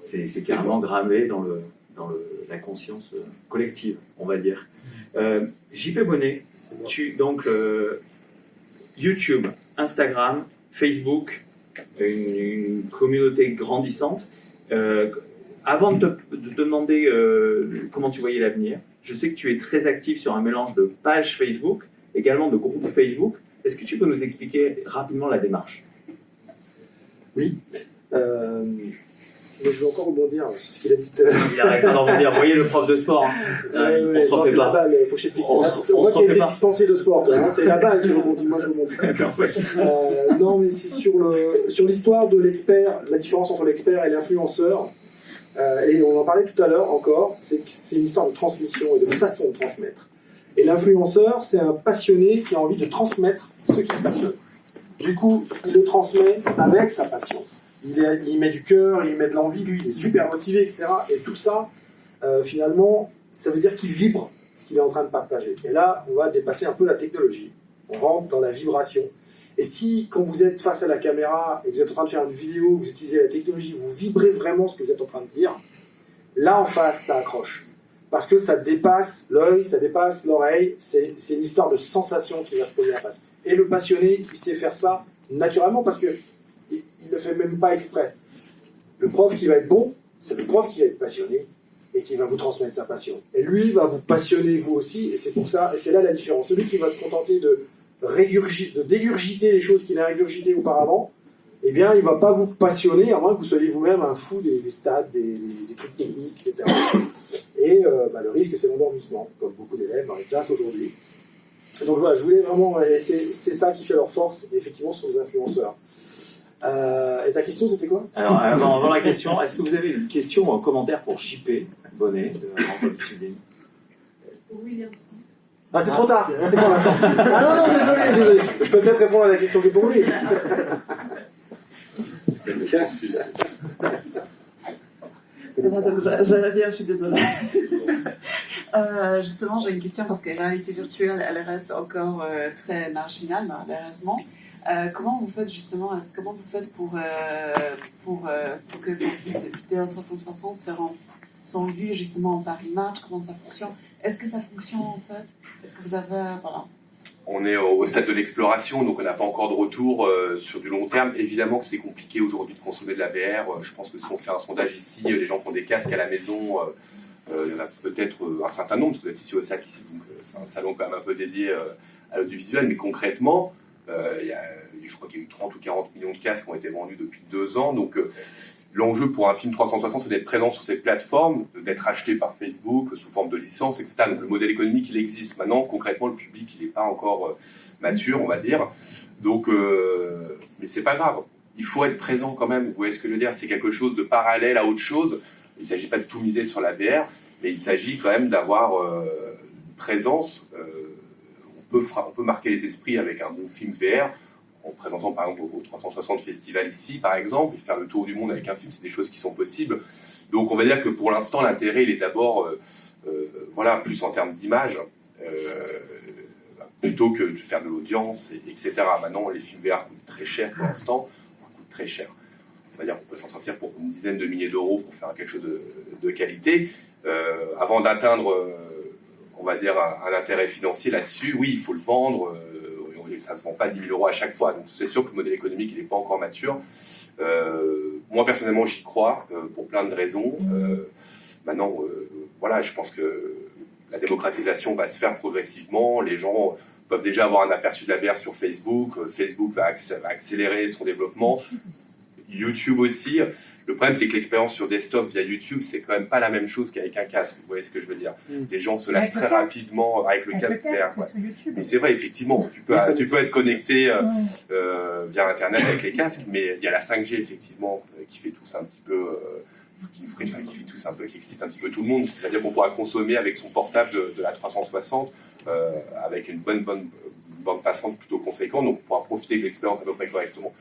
C'est carrément gravé dans la conscience collective, on va dire. JP Bonnet, donc YouTube, Instagram, Facebook, une communauté grandissante. Avant de te demander comment tu voyais l'avenir, je sais que tu es très actif sur un mélange de pages Facebook, également de groupes Facebook. Est-ce que tu peux nous expliquer rapidement la démarche? Oui. Mais je vais encore rebondir sur ce qu'il a dit tout à l'heure. Il arrête pas d'en rebondir. Vous voyez le prof de sport. On se refait pas. Il faut que je t'explique. On voit qu'il y a des dispensés de sport. C'est la balle qui rebondit. Moi, je rebondis. Non, mais c'est sur l'histoire de l'expert, la différence entre l'expert et l'influenceur. Et on en parlait tout à l'heure encore. C'est une histoire de transmission et de façon de transmettre. Et l'influenceur, c'est un passionné qui a envie de transmettre ce qui le passionne. Du coup, il le transmet avec sa passion. Il met du cœur, il met de l'envie, lui, il est super motivé, etc. Et tout ça, finalement, ça veut dire qu'il vibre ce qu'il est en train de partager. Et là, on va dépasser un peu la technologie. On rentre dans la vibration. Et si, quand vous êtes face à la caméra et que vous êtes en train de faire une vidéo, vous utilisez la technologie, vous vibrez vraiment ce que vous êtes en train de dire, là, en face, ça accroche. Parce que ça dépasse l'œil, ça dépasse l'oreille, c'est une histoire de sensation qui va se poser en face. Et le passionné, il sait faire ça naturellement parce que il ne le fait même pas exprès. Le prof qui va être bon, c'est le prof qui va être passionné et qui va vous transmettre sa passion. Et lui va vous passionner vous aussi, et c'est pour ça, et c'est là la différence. Celui qui va se contenter de dégurgiter les choses qu'il a régurgitées auparavant, eh bien, il ne va pas vous passionner, à moins que vous soyez vous-même un fou des stats, des trucs techniques, etc. Et le risque, c'est l'endormissement, comme beaucoup d'élèves dans les classes aujourd'hui. Donc voilà, je voulais vraiment... Et c'est ça qui fait leur force, effectivement, sur les influenceurs. Et ta question, c'était quoi? Alors, avant la question, est-ce que vous avez une question ou un commentaire pour JP Bonnet de Antoine Sublime? William. Ah, c'est trop tard. C'est bon, attends. Ah non, désolé. Je peux peut-être répondre à la question qui est pour lui. Je reviens, je suis désolée. Justement, j'ai une question parce que la réalité virtuelle, elle reste encore très marginale, malheureusement. Comment vous faites justement, comment vous faites pour que vos vidéos 360 sont vues justement en Paris Match? Comment ça fonctionne? Est-ce que ça fonctionne en fait? Est-ce que vous avez... Voilà. On est au stade de l'exploration, donc on n'a pas encore de retour sur du long terme. Évidemment que c'est compliqué aujourd'hui de consommer de la VR. Je pense que si on fait un sondage ici, les gens qui ont des casques à la maison, il y en a peut-être un certain nombre, parce que vous êtes ici au SACIS, donc c'est un salon quand même un peu dédié à l'audiovisuel, mais concrètement, Je crois qu'il y a eu 30 ou 40 millions de casques qui ont été vendus depuis 2 ans. Donc, l'enjeu pour un film 360, c'est d'être présent sur cette plateforme, d'être acheté par Facebook sous forme de licence, etc. Donc, le modèle économique, il existe. Maintenant, concrètement, le public, il n'est pas encore mature, on va dire. Donc, mais c'est pas grave. Il faut être présent quand même. Vous voyez ce que je veux dire? C'est quelque chose de parallèle à autre chose. Il ne s'agit pas de tout miser sur la VR, mais il s'agit quand même d'avoir une présence. On peut marquer les esprits avec un bon film VR, en présentant par exemple au 360 Festival ici, par exemple, et faire le tour du monde avec un film, c'est des choses qui sont possibles. Donc on va dire que pour l'instant, l'intérêt, il est d'abord, voilà, plus en termes d'image, plutôt que de faire de l'audience, etc. Maintenant, les films VR coûtent très cher pour l'instant, coûtent très cher. On va dire qu'on peut s'en sortir pour une dizaine de milliers d'euros pour faire quelque chose de qualité. Avant d'atteindre, on va dire, un intérêt financier là-dessus, oui, il faut le vendre, ça ne se vend pas 10 000 euros à chaque fois. Donc c'est sûr que le modèle économique, il n'est pas encore mature. Moi, personnellement, j'y crois, pour plein de raisons. Maintenant, voilà, je pense que la démocratisation va se faire progressivement. Les gens peuvent déjà avoir un aperçu de la VR sur Facebook. Facebook va accélérer son développement. YouTube aussi. Le problème, c'est que l'expérience sur desktop via YouTube, c'est quand même pas la même chose qu'avec un casque. Vous voyez ce que je veux dire? Les gens se lassent très rapidement avec le casque VR. Ouais. Mais c'est vrai, effectivement, tu peux être connecté via Internet avec les casques, mais il y a la 5G, effectivement, qui fait tous un petit peu... qui excite un petit peu tout le monde. C'est-à-dire qu'on pourra consommer avec son portable de la 360 avec une bonne bande passante plutôt conséquente, donc on pourra profiter de l'expérience à peu près correctement.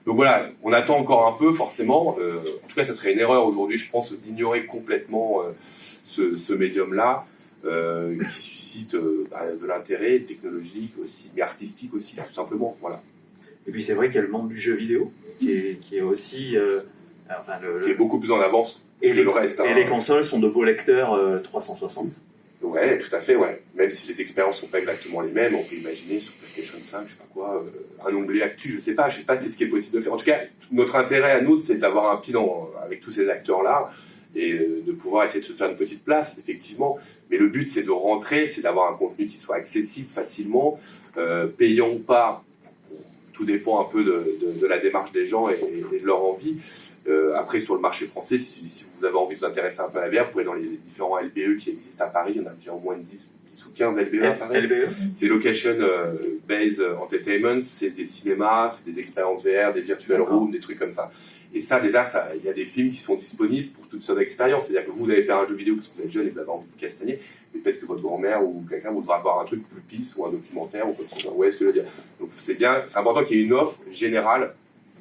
Donc voilà, on attend encore un peu, forcément. En tout cas, ça serait une erreur aujourd'hui, je pense, d'ignorer complètement ce médium-là, qui suscite de l'intérêt technologique aussi, mais artistique aussi, tout simplement. Voilà. Et puis c'est vrai qu'il y a le monde du jeu vidéo, qui est aussi... qui est beaucoup plus en avance que le reste. Et les consoles sont de beaux lecteurs 360. Ouais, tout à fait, ouais. Même si les expériences sont pas exactement les mêmes, on peut imaginer sur PlayStation 5, je sais pas quoi, un onglet actu, je sais pas ce qui est possible de faire. En tout cas, notre intérêt à nous, c'est d'avoir un pied avec tous ces acteurs-là et de pouvoir essayer de se faire une petite place, effectivement. Mais le but, c'est de rentrer, c'est d'avoir un contenu qui soit accessible facilement, payant ou pas. Tout dépend un peu de la démarche des gens et de leur envie. Après, sur le marché français, si vous avez envie de vous intéresser un peu à la VR, vous pouvez dans les différents LBE qui existent à Paris. Il y en a déjà au moins 10 ou 15 LBE à Paris. LBE. C'est Location Based Entertainment, c'est des cinémas, c'est des expériences VR, des virtual rooms, des trucs comme ça. Et ça, déjà, il y a des films qui sont disponibles pour toutes sortes d'expériences. C'est-à-dire que vous allez faire un jeu vidéo parce que vous êtes jeune et que vous avez envie de vous castagner, mais peut-être que votre grand-mère ou quelqu'un voudra avoir un truc plus pisse ou un documentaire ou quoi que ce soit. Vous voyez ce que je veux dire? Donc c'est bien, c'est important qu'il y ait une offre générale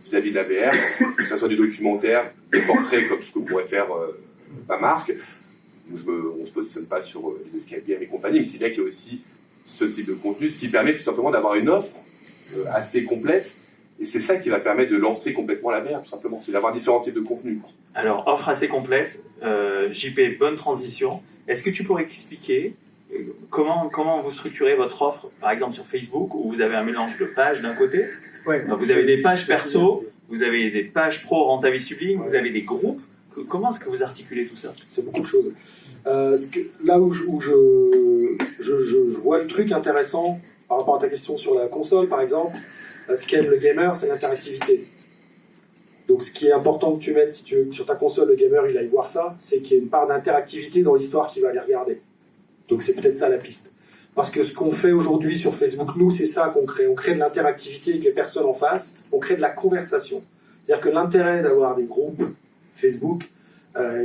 vis-à-vis de la VR, que ce soit du documentaire, des portraits comme ce que pourrait faire ma marque. On ne se positionne pas sur les escape games et compagnie, mais c'est bien qu'il y ait aussi ce type de contenu, ce qui permet tout simplement d'avoir une offre assez complète. Et c'est ça qui va permettre de lancer complètement la VR, tout simplement. C'est d'avoir différents types de contenus. Alors, offre assez complète. JP, bonne transition. Est-ce que tu pourrais expliquer comment vous structurez votre offre, par exemple sur Facebook, où vous avez un mélange de pages d'un côté, vous avez des pages perso, vous avez des pages pro rentabilité sublime, vous avez des groupes. Comment est-ce que vous articulez tout ça? C'est beaucoup de choses. Là où je vois le truc intéressant par rapport à ta question sur la console, par exemple, ce qu'aime le gamer, c'est l'interactivité. Donc ce qui est important que tu mettes, si tu veux, sur ta console, le gamer, il aille voir ça, c'est qu'il y ait une part d'interactivité dans l'histoire qu'il va aller regarder. Donc c'est peut-être ça la piste. Parce que ce qu'on fait aujourd'hui sur Facebook, nous, c'est ça qu'on crée. On crée de l'interactivité avec les personnes en face, on crée de la conversation. C'est-à-dire que l'intérêt d'avoir des groupes Facebook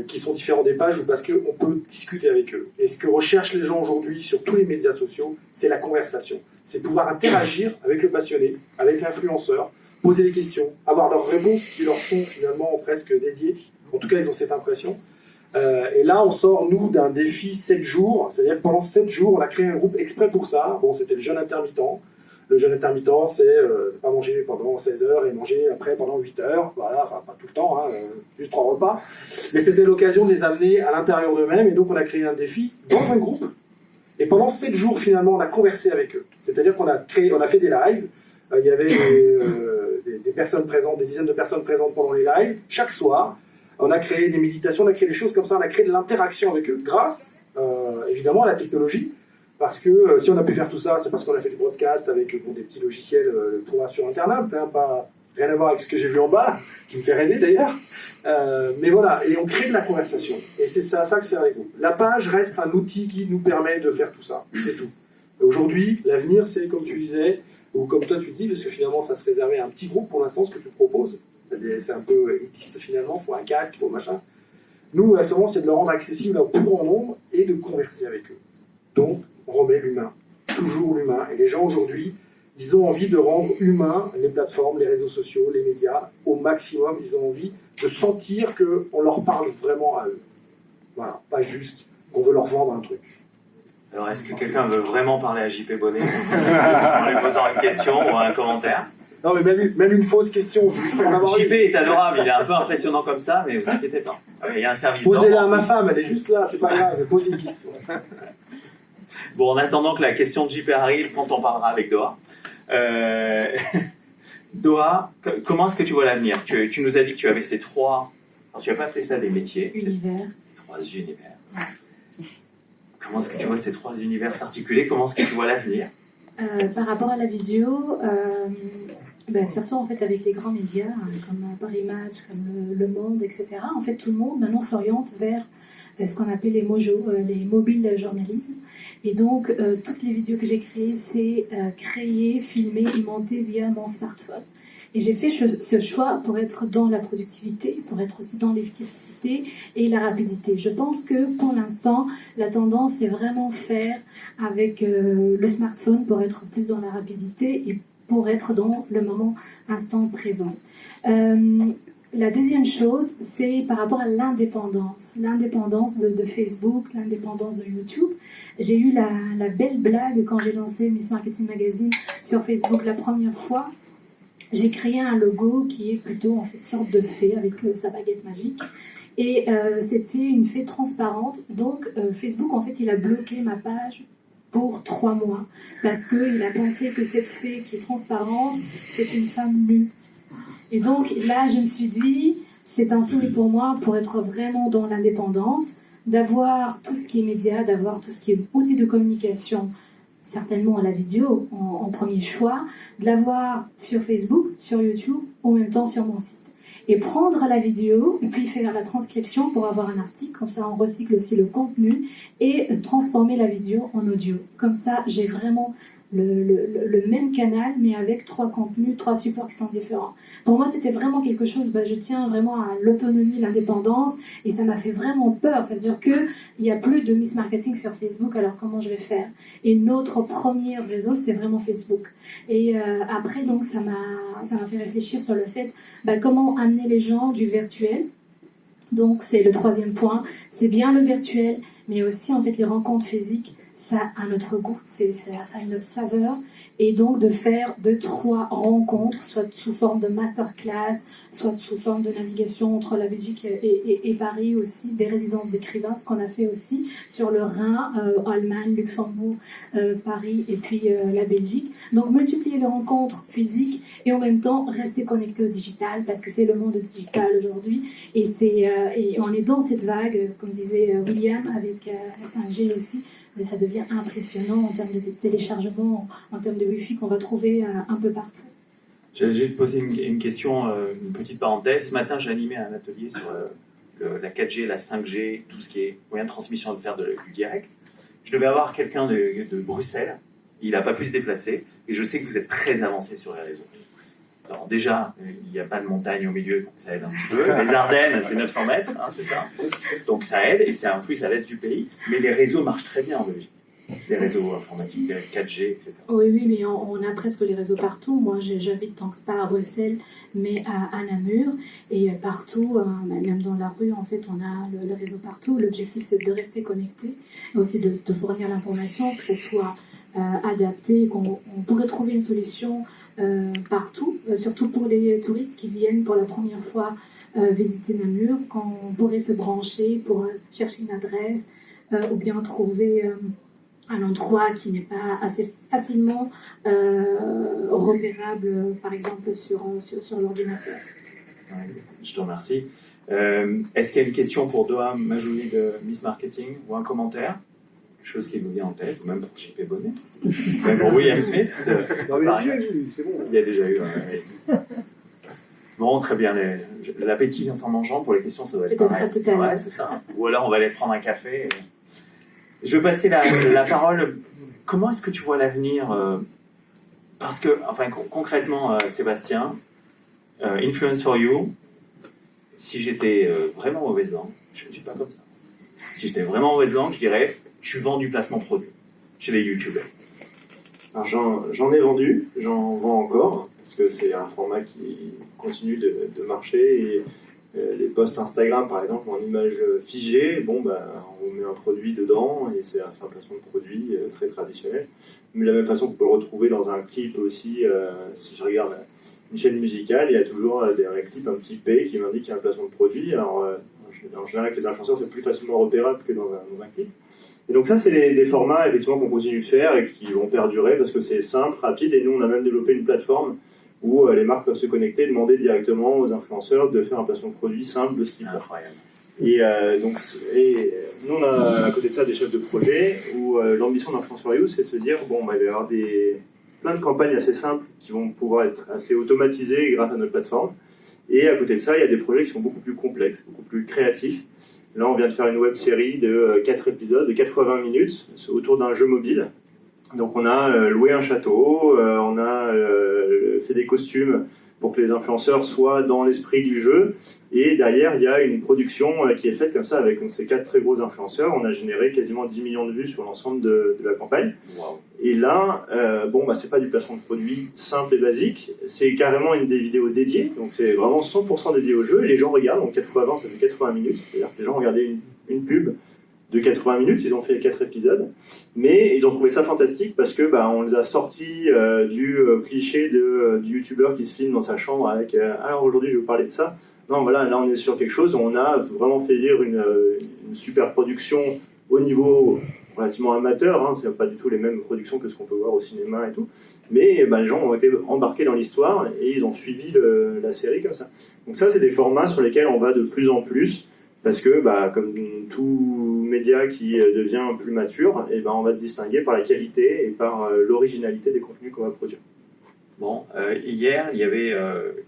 qui sont différents des pages, ou parce qu'on peut discuter avec eux. Et ce que recherchent les gens aujourd'hui sur tous les médias sociaux, c'est la conversation. C'est pouvoir interagir avec le passionné, avec l'influenceur, poser des questions, avoir leurs réponses qui leur sont finalement presque dédiées. En tout cas, ils ont cette impression. Et là, on sort, nous, d'un défi 7 jours. C'est-à-dire que pendant 7 jours, on a créé un groupe exprès pour ça. Bon, c'était le jeûne intermittent. Le jeûne intermittent, c'est pas manger pendant 16 heures et manger après pendant 8 heures. Voilà, enfin, pas tout le temps, hein, juste 3 repas. Mais c'était l'occasion de les amener à l'intérieur d'eux-mêmes. Et donc, on a créé un défi dans un groupe. Et pendant 7 jours, finalement, on a conversé avec eux. C'est-à-dire qu'on a fait des lives. Il y avait des personnes présentes, des dizaines de personnes présentes pendant les lives, chaque soir. On a créé des méditations, on a créé des choses comme ça, on a créé de l'interaction avec eux, grâce, évidemment, à la technologie. Parce que si on a pu faire tout ça, c'est parce qu'on a fait du broadcast avec des petits logiciels trouvés sur Internet, hein, pas rien à voir avec ce que j'ai vu en bas, qui me fait rêver d'ailleurs. Mais voilà, et on crée de la conversation. Et c'est ça que c'est avec nous. La page reste un outil qui nous permet de faire tout ça. C'est tout. Et aujourd'hui, l'avenir, c'est comme tu disais, ou comme toi tu dis, parce que finalement ça se réservait à un petit groupe pour l'instant, ce que tu proposes. C'est un peu élitiste finalement, il faut un casque, il faut machin. Nous, actuellement, c'est de le rendre accessible au plus grand nombre et de converser avec eux. Donc, on remet l'humain. Toujours l'humain. Et les gens aujourd'hui, ils ont envie de rendre humain les plateformes, les réseaux sociaux, les médias au maximum. Ils ont envie de sentir qu'on leur parle vraiment à eux. Voilà, pas juste qu'on veut leur vendre un truc. Alors, est-ce que quelqu'un veut vraiment parler à JP Bonnet en lui posant une question ou un commentaire? Non, mais même une fausse question. JP est adorable, il est un peu impressionnant comme ça, mais vous inquiétez pas. Il y a un service d'ordre. Posez-la à ma femme, elle est juste là, c'est pas grave, posez une question. Bon, en attendant que la question de JP arrive, quand on parlera avec Doha. Doha, comment est-ce que tu vois l'avenir? Tu nous as dit que tu avais ces trois... Alors, tu n'as pas appelé ça des métiers. Univers. Trois univers. Comment est-ce que tu vois ces trois univers s'articuler? Comment est-ce que tu vois l'avenir? Par rapport à la vidéo, surtout en fait avec les grands médias comme Paris Match, comme Le Monde, etc. En fait, tout le monde maintenant s'oriente vers ce qu'on appelle les mojos, les mobiles journalisme. Et donc, toutes les vidéos que j'ai créées, c'est créées, filmées et montées via mon smartphone. Et j'ai fait ce choix pour être dans la productivité, pour être aussi dans l'efficacité et la rapidité. Je pense que pour l'instant, la tendance est vraiment faire avec le smartphone pour être plus dans la rapidité et pour être dans le moment instant présent. La deuxième chose, c'est par rapport à l'indépendance. L'indépendance de Facebook, l'indépendance de YouTube. J'ai eu la belle blague quand j'ai lancé Miss Marketing Magazine sur Facebook la première fois. J'ai créé un logo qui est plutôt en fait sorte de fée avec sa baguette magique. Et c'était une fée transparente. Donc Facebook, en fait, il a bloqué ma page pour 3 mois. Parce qu'il a pensé que cette fée qui est transparente, c'est une femme nue. Et donc là, je me suis dit, c'est un signe pour moi pour être vraiment dans l'indépendance, d'avoir tout ce qui est média, d'avoir tout ce qui est outils de communication, certainement la vidéo en premier choix, de l'avoir sur Facebook, sur YouTube, en même temps sur mon site. Et prendre la vidéo et puis faire la transcription pour avoir un article, comme ça on recycle aussi le contenu, et transformer la vidéo en audio. Comme ça, j'ai vraiment le même canal, mais avec 3 contenus, 3 supports qui sont différents. Pour moi, c'était vraiment quelque chose, je tiens vraiment à l'autonomie, l'indépendance, et ça m'a fait vraiment peur. C'est-à-dire qu'il n'y a plus de Miss Marketing sur Facebook, alors comment je vais faire? Et notre premier réseau, c'est vraiment Facebook. Et après, donc, ça m'a fait réfléchir sur le fait, comment amener les gens du virtuel. Donc, c'est le 3e point. C'est bien le virtuel, mais aussi, en fait, les rencontres physiques. Ça a un autre goût, ça a une autre saveur, et donc de faire 2-3 rencontres, soit sous forme de masterclass, soit sous forme de navigation entre la Belgique et Paris aussi, des résidences d'écrivains, ce qu'on a fait aussi sur le Rhin, Allemagne, Luxembourg, Paris et puis la Belgique. Donc multiplier les rencontres physiques et en même temps rester connecté au digital, parce que c'est le monde digital aujourd'hui, et on est dans cette vague, comme disait William, avec S1G aussi. Mais ça devient impressionnant en termes de téléchargement, en termes de Wi-Fi qu'on va trouver un peu partout. Je vais te poser une question, une petite parenthèse. Ce matin, j'ai animé un atelier sur la 4G, la 5G, tout ce qui est moyen de transmission de faire du direct. Je devais avoir quelqu'un de Bruxelles. Il n'a pas pu se déplacer. Et je sais que vous êtes très avancé sur les réseaux. Alors déjà, il n'y a pas de montagne au milieu, donc ça aide un petit peu. Les Ardennes, c'est 900 mètres, c'est ça. Donc ça aide, et c'est en plus à l'est du pays. Mais les réseaux marchent très bien en Belgique. Les réseaux informatiques, 4G, etc. Oui, mais on a presque les réseaux partout. Moi, j'habite tant que c'est pas à Bruxelles, mais à Namur. Et partout, même dans la rue, en fait, on a le réseau partout. L'objectif, c'est de rester connecté, et aussi de fournir l'information, que ce soit adapté, qu'on pourrait trouver une solution partout, surtout pour les touristes qui viennent pour la première fois visiter Namur, qu'on pourrait se brancher pour chercher une adresse ou bien trouver un endroit qui n'est pas assez facilement repérable, par exemple sur l'ordinateur. Je te remercie. Est-ce qu'il y a une question pour Doha Majouli de Miss Marketing ou un commentaire? chose qui nous vient en tête, ou même pour JP Bonnet, même pour William Smith. Non, mais il y a déjà eu, c'est bon. Il y a déjà eu. Bon, très bien. L'appétit vient en mangeant. Pour les questions, ça doit être Peut-être pareil. ça tout à l'heure. Ouais, c'est ça. Ou alors, on va aller prendre un café. Je vais passer la parole. Comment est-ce que tu vois l'avenir parce que, enfin, concrètement, Sébastien, Influence for You, si j'étais vraiment mauvaise langue, je ne suis pas comme ça. Si j'étais vraiment mauvaise langue, je dirais, tu vends du placement produit chez les youtubeurs. Alors j'en ai vendu, j'en vends encore, parce que c'est un format qui continue de marcher. Et les posts Instagram, par exemple, en image figée, bon, on met un produit dedans et c'est un placement de produit très traditionnel. Mais de la même façon qu'on peut le retrouver dans un clip aussi, si je regarde une chaîne musicale, il y a toujours un clip, un petit P qui m'indique qu'il y a un placement de produit. Alors, en général, avec les influenceurs, c'est plus facilement repérable que dans un clip. Et donc ça, c'est des formats effectivement qu'on continue de faire et qui vont perdurer parce que c'est simple, rapide. Et nous, on a même développé une plateforme où les marques peuvent se connecter, demander directement aux influenceurs de faire un placement de produit simple de ce type. Incroyable. Et nous, on a à côté de ça des chefs de projet où l'ambition d'Influence for You, c'est de se dire, bon, il va y avoir plein de campagnes assez simples qui vont pouvoir être assez automatisées grâce à notre plateforme. Et à côté de ça, il y a des projets qui sont beaucoup plus complexes, beaucoup plus créatifs. Là, on vient de faire une web-série de 4 épisodes, de 4 fois 20 minutes, autour d'un jeu mobile. Donc on a loué un château, on a fait des costumes pour que les influenceurs soient dans l'esprit du jeu. Et derrière, il y a une production qui est faite comme ça avec ces 4 très gros influenceurs. On a généré quasiment 10 millions de vues sur l'ensemble de la campagne. Wow. Et là, c'est pas du placement de produit simple et basique, c'est carrément des vidéos dédiées. Donc c'est vraiment 100% dédié au jeu. Et les gens regardent, donc 4 fois 20, ça fait 80 minutes. C'est-à-dire que les gens regardaient une pub de 80 minutes, ils ont fait les 4 épisodes, mais ils ont trouvé ça fantastique parce que on les a sortis du cliché du youtubeur qui se filme dans sa chambre avec alors aujourd'hui je vais vous parler de ça. Non, voilà, là on est sur quelque chose où on a vraiment fait lire une super production au niveau relativement amateur, hein, c'est pas du tout les mêmes productions que ce qu'on peut voir au cinéma et tout, mais les gens ont été embarqués dans l'histoire et ils ont suivi la série comme ça. Donc ça, c'est des formats sur lesquels on va de plus en plus. Parce que, comme tout média qui devient plus mature, on va se distinguer par la qualité et par l'originalité des contenus qu'on va produire. Bon, hier, il y avait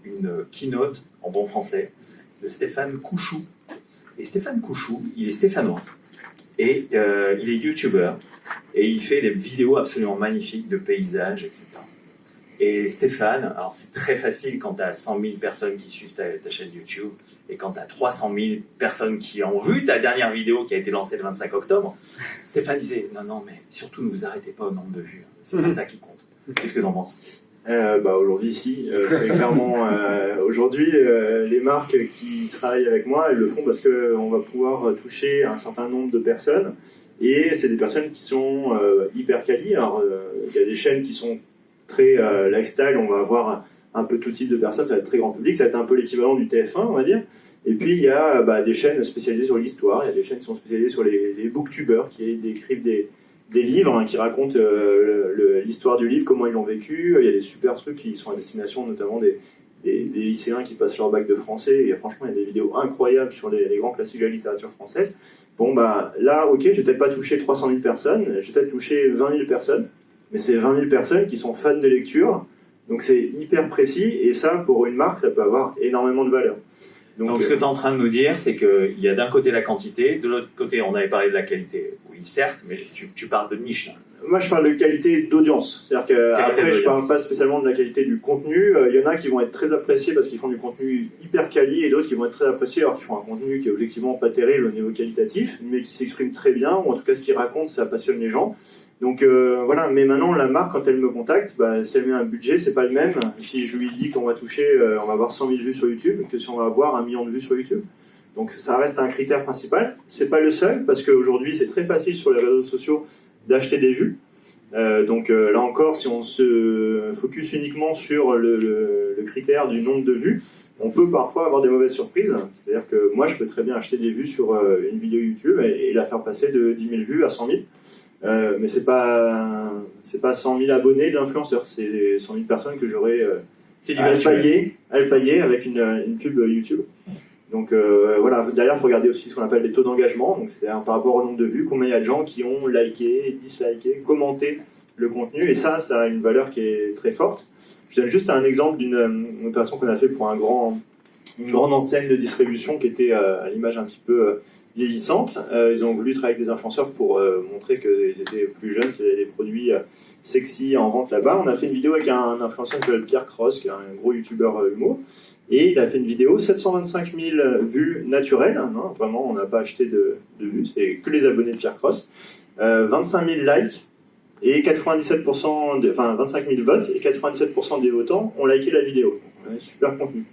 une keynote, en bon français, de Stéphane Couchou. Et Stéphane Couchou, il est stéphanois. Et il est youtubeur. Et il fait des vidéos absolument magnifiques de paysages, etc. Et Stéphane, alors c'est très facile quand tu as 100 000 personnes qui suivent ta chaîne YouTube. Et quand tu as 300 000 personnes qui ont vu ta dernière vidéo qui a été lancée le 25 octobre, Stéphane disait « Non, mais surtout ne vous arrêtez pas au nombre de vues. C'est pas ça qui compte. » Qu'est-ce que tu en penses ? Aujourd'hui, si. C'est clairement, aujourd'hui, les marques qui travaillent avec moi, elles le font parce qu'on va pouvoir toucher un certain nombre de personnes. Et c'est des personnes qui sont hyper quali. Alors, il y a des chaînes qui sont très lifestyle, on va avoir un peu tout type de personnes, ça va être très grand public, ça va être un peu l'équivalent du TF1, on va dire. Et puis il y a des chaînes spécialisées sur l'histoire, il y a des chaînes qui sont spécialisées sur les booktubers, qui écrivent des livres, qui racontent l'histoire du livre, comment ils l'ont vécu. Il y a des super trucs qui sont à destination notamment des lycéens qui passent leur bac de français, et franchement il y a des vidéos incroyables sur les grands classiques de la littérature française. Bon là, ok, je vais peut-être pas toucher 300 000 personnes, je vais peut-être toucher 20 000 personnes, mais c'est 20 000 personnes qui sont fans de lecture. Donc c'est hyper précis, et ça, pour une marque, ça peut avoir énormément de valeur. Donc ce que tu es en train de nous dire, c'est qu'il y a d'un côté la quantité, de l'autre côté, on avait parlé de la qualité. Oui, certes, mais tu parles de niche, là. Moi, je parle de qualité d'audience. C'est-à-dire qu'après, je parle pas spécialement de la qualité du contenu. Il y en a qui vont être très appréciés parce qu'ils font du contenu hyper quali, et d'autres qui vont être très appréciés alors qu'ils font un contenu qui est objectivement pas terrible au niveau qualitatif, mais qui s'exprime très bien, ou en tout cas ce qu'ils racontent, ça passionne les gens. Donc voilà, mais maintenant la marque, quand elle me contacte, si elle met un budget, c'est pas le même si je lui dis qu'on va toucher, on va avoir 100 000 vues sur YouTube, que si on va avoir 1 million de vues sur YouTube. Donc ça reste un critère principal. C'est pas le seul, parce qu'aujourd'hui c'est très facile sur les réseaux sociaux d'acheter des vues. Donc là encore, si on se focus uniquement sur le critère du nombre de vues, on peut parfois avoir des mauvaises surprises. C'est-à-dire que moi, je peux très bien acheter des vues sur une vidéo YouTube et la faire passer de 10 000 vues à 100 000. Mais c'est pas 100 000 abonnés de l'influenceur, c'est 100 000 personnes que j'aurais alpagué avec une pub YouTube. Donc voilà, derrière, il faut regarder aussi ce qu'on appelle les taux d'engagement, donc c'est-à-dire par rapport au nombre de vues, combien il y a de gens qui ont liké, disliké, commenté le contenu, et ça a une valeur qui est très forte. Je donne juste un exemple d'une opération qu'on a fait pour une grande enseigne de distribution qui était à l'image un petit peu vieillissante. Ils ont voulu travailler avec des influenceurs pour montrer qu'ils étaient plus jeunes, qu'ils avaient des produits sexy en vente là-bas. On a fait une vidéo avec un influenceur qui s'appelle Pierre Cross, qui est un gros youtubeur humour. Et il a fait une vidéo, 725 000 vues naturelles. Hein, vraiment, on n'a pas acheté de vues, c'est que les abonnés de Pierre Cross. 25 000 likes et 97%, 25 000 votes et 97% des votants ont liké la vidéo. Super contenu.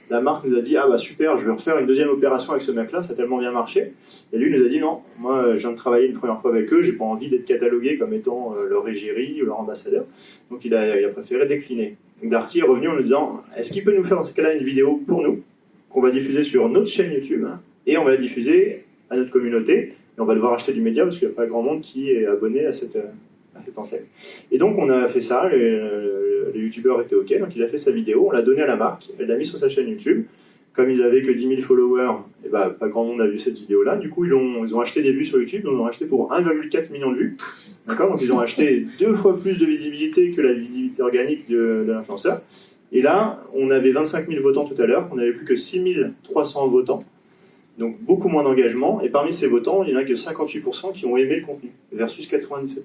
La marque nous a dit, ah bah super, je vais refaire une deuxième opération avec ce mec-là, ça a tellement bien marché. Et lui nous a dit, non, moi je viens de travailler une première fois avec eux, j'ai pas envie d'être catalogué comme étant leur égérie ou leur ambassadeur. Donc il a préféré décliner. Donc Darty est revenu en nous disant, est-ce qu'il peut nous faire dans ce cas-là une vidéo pour nous, qu'on va diffuser sur notre chaîne YouTube, hein, et on va la diffuser à notre communauté, et on va devoir acheter du média parce qu'il n'y a pas grand monde qui est abonné à cette enseigne. Et donc on a fait ça, les youtubeurs étaient ok, donc il a fait sa vidéo, on l'a donnée à la marque, elle l'a mise sur sa chaîne YouTube. Comme ils avaient que 10 000 followers, et bah, pas grand monde a vu cette vidéo-là. Du coup, ils ont acheté des vues sur YouTube, ils ont acheté pour 1,4 million de vues. D'accord ? Donc ils ont acheté 2 fois plus de visibilité que la visibilité organique de l'influenceur. Et là, on avait 25 000 votants tout à l'heure, on n'avait plus que 6 300 votants. Donc beaucoup moins d'engagement, et parmi ces votants, il n'y en a que 58% qui ont aimé le contenu, versus 97%.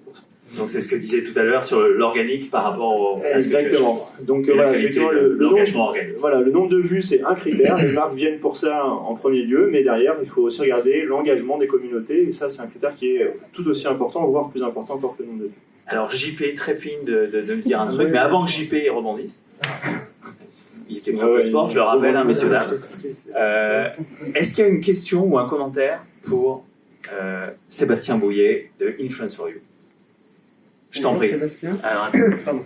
Donc c'est ce que disait tout à l'heure sur l'organique par rapport au... Exactement. Donc voilà, effectivement, le nombre de vues, c'est un critère, les marques viennent pour ça en premier lieu, mais derrière, il faut aussi regarder l'engagement des communautés, et ça, c'est un critère qui est tout aussi important, voire plus important encore que le nombre de vues. Alors JP, très fine de me dire un truc, mais avant que JP rebondisse... Il était propre sport, je le rappelle, hein, messieurs, dames. Est-ce qu'il y a une question ou un commentaire pour Sébastien Bouillet de Influence for You? Je t'en prie. Sébastien. Alors, pardon.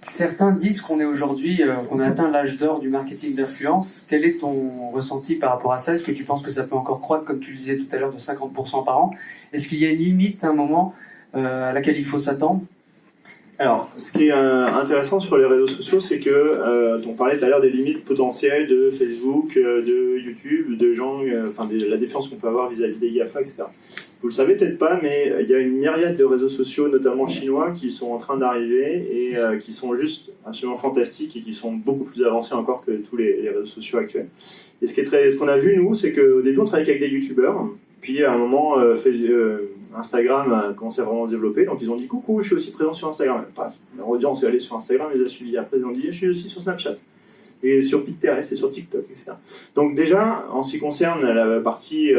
Certains disent qu'on est aujourd'hui, qu'on a atteint l'âge d'or du marketing d'influence. Quel est ton ressenti par rapport à ça? Est-ce que tu penses que ça peut encore croître, comme tu le disais tout à l'heure, de 50% par an? Est-ce qu'il y a une limite à un moment à laquelle il faut s'attendre? Alors, ce qui est intéressant sur les réseaux sociaux, c'est que on parlait tout à l'heure des limites potentielles de Facebook, de YouTube, de gens, de la défiance qu'on peut avoir vis-à-vis des GAFA, etc. Vous le savez peut-être pas, mais il y a une myriade de réseaux sociaux, notamment chinois, qui sont en train d'arriver et qui sont juste absolument fantastiques et qui sont beaucoup plus avancés encore que tous les réseaux sociaux actuels. Et ce qu'on a vu, nous, c'est qu'au début, on travaillait avec des YouTubeurs. Puis à un moment, Instagram a commencé à vraiment se développer, donc ils ont dit coucou, je suis aussi présent sur Instagram. Bref, leur audience est allée sur Instagram, ils les a suivis. Après, ils ont dit je suis aussi sur Snapchat, et sur Pinterest, et sur TikTok, etc. Donc déjà, en ce qui concerne la partie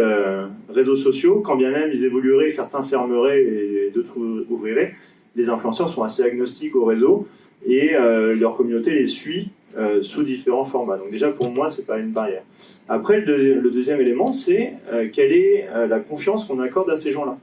réseaux sociaux, quand bien même ils évolueraient, certains fermeraient et d'autres ouvriraient, les influenceurs sont assez agnostiques au réseau et leur communauté les suit sous différents formats. Donc déjà, pour moi, c'est pas une barrière. Après, le deuxième élément, c'est quelle est la confiance qu'on accorde à ces gens-là.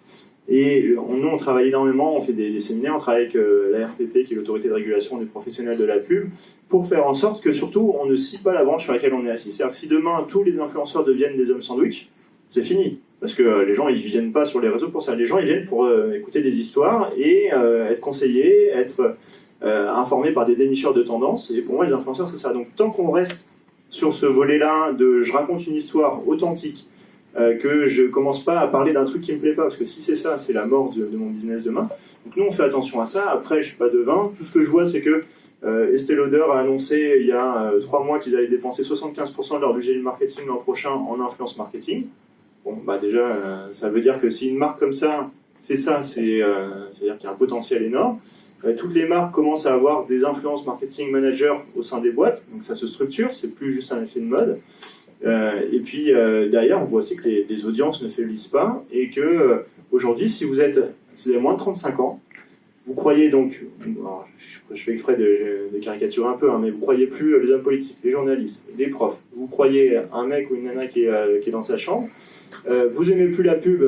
Et nous, on travaille énormément, on fait des séminaires, on travaille avec la RPP, qui est l'autorité de régulation des professionnels de la pub, pour faire en sorte que surtout, on ne scie pas la branche sur laquelle on est assis. C'est-à-dire que si demain, tous les influenceurs deviennent des hommes sandwich, c'est fini. Parce que les gens, ils viennent pas sur les réseaux pour ça. Les gens, ils viennent pour écouter des histoires et être conseillés, être informés par des dénicheurs de tendances. Et pour moi, les influenceurs, c'est ça. Donc, tant qu'on reste sur ce volet-là de je raconte une histoire authentique, que je commence pas à parler d'un truc qui me plaît pas, parce que si c'est ça, c'est la mort de mon business demain. Donc nous, on fait attention à ça. Après, je suis pas devin. Tout ce que je vois, c'est que Estée Lauder a annoncé il y a 3 mois qu'ils allaient dépenser 75% de leur budget de marketing l'an prochain en influence marketing. Bon, bah déjà, ça veut dire que si une marque comme ça fait ça, c'est-à-dire qu'il y a un potentiel énorme. Toutes les marques commencent à avoir des influence marketing managers au sein des boîtes, donc ça se structure, c'est plus juste un effet de mode. Et puis derrière, on voit aussi que les audiences ne faiblissent pas et que aujourd'hui, si vous avez moins de 35 ans, vous croyez donc, alors, je fais exprès de caricaturer un peu, hein, mais vous croyez plus les hommes politiques, les journalistes, les profs. Vous croyez un mec ou une nana qui est dans sa chambre. Vous aimez plus la pub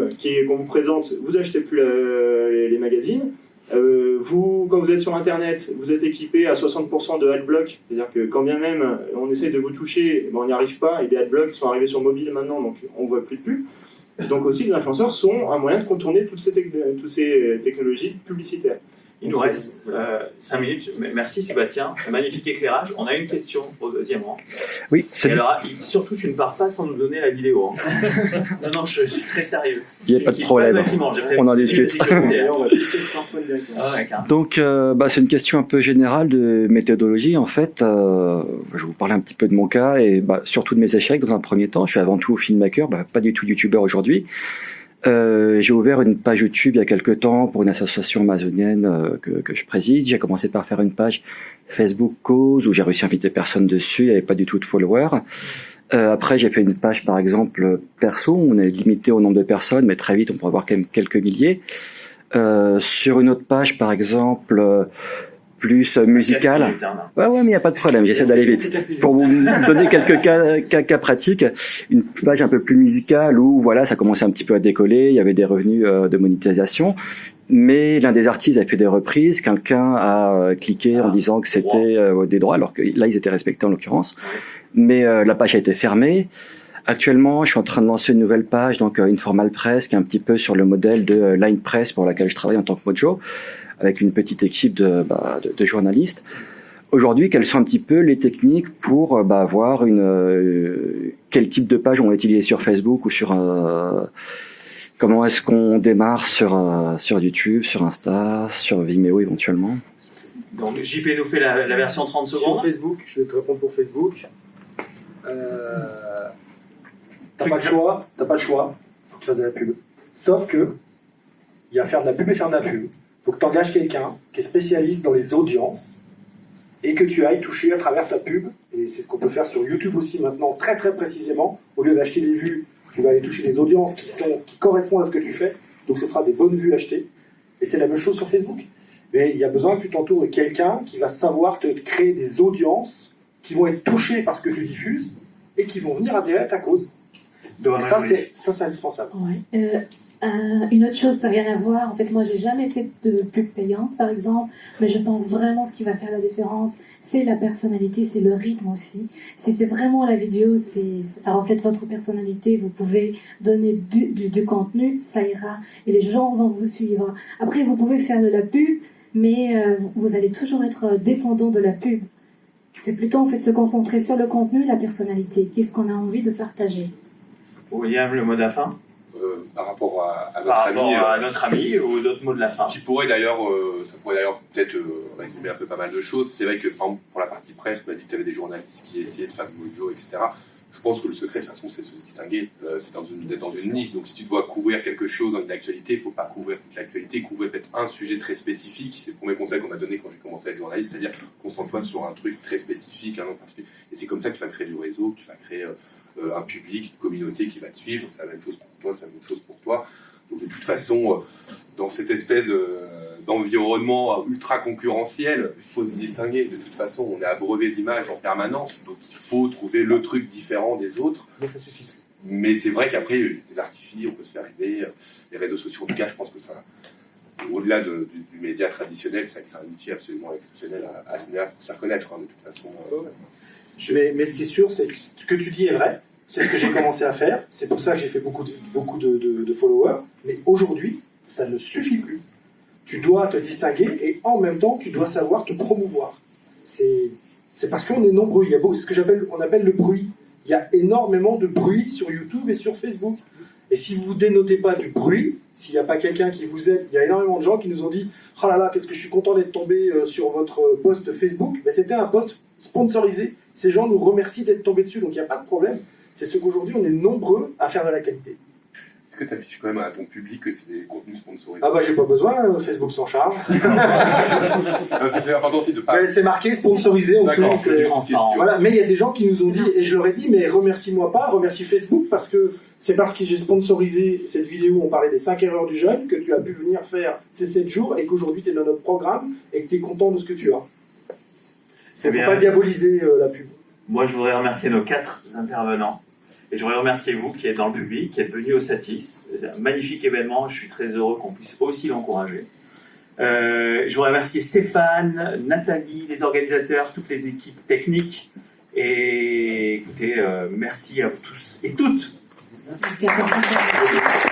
qu'on vous présente, vous achetez plus les magazines. Quand vous êtes sur Internet, vous êtes équipé à 60% de adblock, c'est-à-dire que quand bien même on essaye de vous toucher, on n'y arrive pas, et les adblocks sont arrivés sur mobile maintenant, donc on ne voit plus de pub. Donc aussi, les influenceurs sont un moyen de contourner toutes ces technologies publicitaires. Il nous reste 5 minutes. Merci Sébastien, magnifique éclairage. On a une question au deuxième rang. Oui, Et alors, surtout, tu ne pars pas sans nous donner la vidéo. Hein. non, je suis très sérieux. Il n'y a pas de problème. On en discute. Donc, c'est une question un peu générale de méthodologie. En fait, je vais vous parler un petit peu de mon cas et surtout de mes échecs dans un premier temps. Je suis avant tout filmmaker, pas du tout youtubeur aujourd'hui. J'ai ouvert une page YouTube il y a quelques temps pour une association amazonienne que je préside. J'ai commencé par faire une page Facebook Cause où j'ai réussi à inviter personne dessus, il n'y avait pas du tout de followers. Après, j'ai fait une page par exemple perso où on est limité au nombre de personnes, mais très vite on peut avoir quand même quelques milliers. Sur une autre page par exemple plus musicale. Ouais, mais il n'y a pas de problème, j'essaie d'aller vite. Pour vous donner quelques cas pratiques, une page un peu plus musicale où, voilà, ça commençait un petit peu à décoller, il y avait des revenus de monétisation, mais l'un des artistes a fait des reprises, quelqu'un a cliqué en disant que c'était des droits, alors que là, ils étaient respectés en l'occurrence. Mais la page a été fermée. Actuellement, je suis en train de lancer une nouvelle page, donc Informal Press, qui est un petit peu sur le modèle de Line Press pour laquelle je travaille en tant que mojo, avec une petite équipe de journalistes. Aujourd'hui, quelles sont un petit peu les techniques pour voir quel type de page on va utiliser sur Facebook ou sur comment est-ce qu'on démarre sur YouTube, sur Insta, sur Vimeo éventuellement. Donc JP nous fait la version 30 secondes. Sur Facebook, je vais te répondre pour Facebook. T'as pas le choix, faut que tu fasses de la pub. Sauf que il y a faire de la pub et faire de la pub. Faut que tu engages quelqu'un qui est spécialiste dans les audiences et que tu ailles toucher à travers ta pub. Et c'est ce qu'on peut faire sur YouTube aussi maintenant, très très précisément. Au lieu d'acheter des vues, tu vas aller toucher des audiences qui correspondent à ce que tu fais. Donc ce sera des bonnes vues achetées. Et c'est la même chose sur Facebook. Mais il y a besoin que tu t'entoures de quelqu'un qui va savoir te créer des audiences qui vont être touchées par ce que tu diffuses et qui vont venir adhérer à ta cause. Et ça, c'est indispensable. Ouais. Une autre chose, ça n'a rien à voir. En fait, moi, j'ai jamais fait de pub payante, par exemple, mais je pense vraiment ce qui va faire la différence, c'est la personnalité, c'est le rythme aussi. Si c'est vraiment la vidéo, ça reflète votre personnalité, vous pouvez donner du contenu, ça ira, et les gens vont vous suivre. Après, vous pouvez faire de la pub, mais vous allez toujours être dépendant de la pub. C'est plutôt, en fait, se concentrer sur le contenu et la personnalité. Qu'est-ce qu'on a envie de partager? William, le mot de la fin? Par rapport à notre ami, ou d'autres mots de la fin. Ça pourrait d'ailleurs peut-être résumer un peu pas mal de choses. C'est vrai que par exemple, pour la partie presse, tu m'as dit que tu avais des journalistes qui essayaient de faire du mojo, etc. Je pense que le secret de toute façon c'est de se distinguer, c'est d'être dans une niche. Donc si tu dois couvrir quelque chose dans une actualité, il ne faut pas couvrir toute l'actualité, couvrir peut-être un sujet très spécifique. C'est le premier conseil qu'on m'a donné quand j'ai commencé à être journaliste, c'est-à-dire concentre-toi sur un truc très spécifique, un nom particulier. Et c'est comme ça que tu vas créer du réseau, que tu vas créer un public, une communauté qui va te suivre. C'est la même chose pour toi, c'est la même chose pour toi. Donc de toute façon, dans cette espèce d'environnement ultra concurrentiel, il faut se distinguer. De toute façon, on est abreuvé d'images en permanence, donc il faut trouver le truc différent des autres. Mais ça suffit. Mais c'est vrai qu'après, des artifices, on peut se faire aider. Les réseaux sociaux, en tout cas, je pense que ça, au-delà du média traditionnel, c'est un outil absolument exceptionnel à se faire connaître, hein, de toute façon. Mais ce qui est sûr, c'est que ce que tu dis est vrai. C'est ce que j'ai commencé à faire. C'est pour ça que j'ai fait beaucoup de followers. Mais aujourd'hui, ça ne suffit plus. Tu dois te distinguer et en même temps, tu dois savoir te promouvoir. C'est parce qu'on est nombreux. Il y a c'est ce que on appelle le bruit. Il y a énormément de bruit sur YouTube et sur Facebook. Et si vous ne dénotez pas du bruit, s'il n'y a pas quelqu'un qui vous aide, il y a énormément de gens qui nous ont dit « Oh là là, qu'est-ce que je suis content d'être tombé sur votre post Facebook ». C'était un post sponsorisé. Ces gens nous remercient d'être tombés dessus, donc il n'y a pas de problème. C'est ce qu'aujourd'hui, on est nombreux à faire de la qualité. Est-ce que tu affiches quand même à ton public que c'est des contenus sponsorisés? Ah bah j'ai pas besoin, Facebook s'en charge. Parce que c'est important aussi de pas... C'est marqué sponsorisé en D'accord, dessous. Voilà. Mais il y a des gens qui nous ont dit, et je leur ai dit, mais remercie-moi pas, remercie Facebook, parce que c'est parce que j'ai sponsorisé cette vidéo où on parlait des 5 erreurs du jeune que tu as pu venir faire ces 7 jours et qu'aujourd'hui tu es dans notre programme et que tu es content de ce que tu as. Il ne faut pas diaboliser la pub. Moi je voudrais remercier nos 4 intervenants. Et je voudrais remercier vous qui êtes dans le public, qui êtes venus au Satis. C'est un magnifique événement, je suis très heureux qu'on puisse aussi l'encourager. Je voudrais remercier Stéphane, Nathalie, les organisateurs, toutes les équipes techniques. Et écoutez, merci à vous tous et toutes. Merci à vous.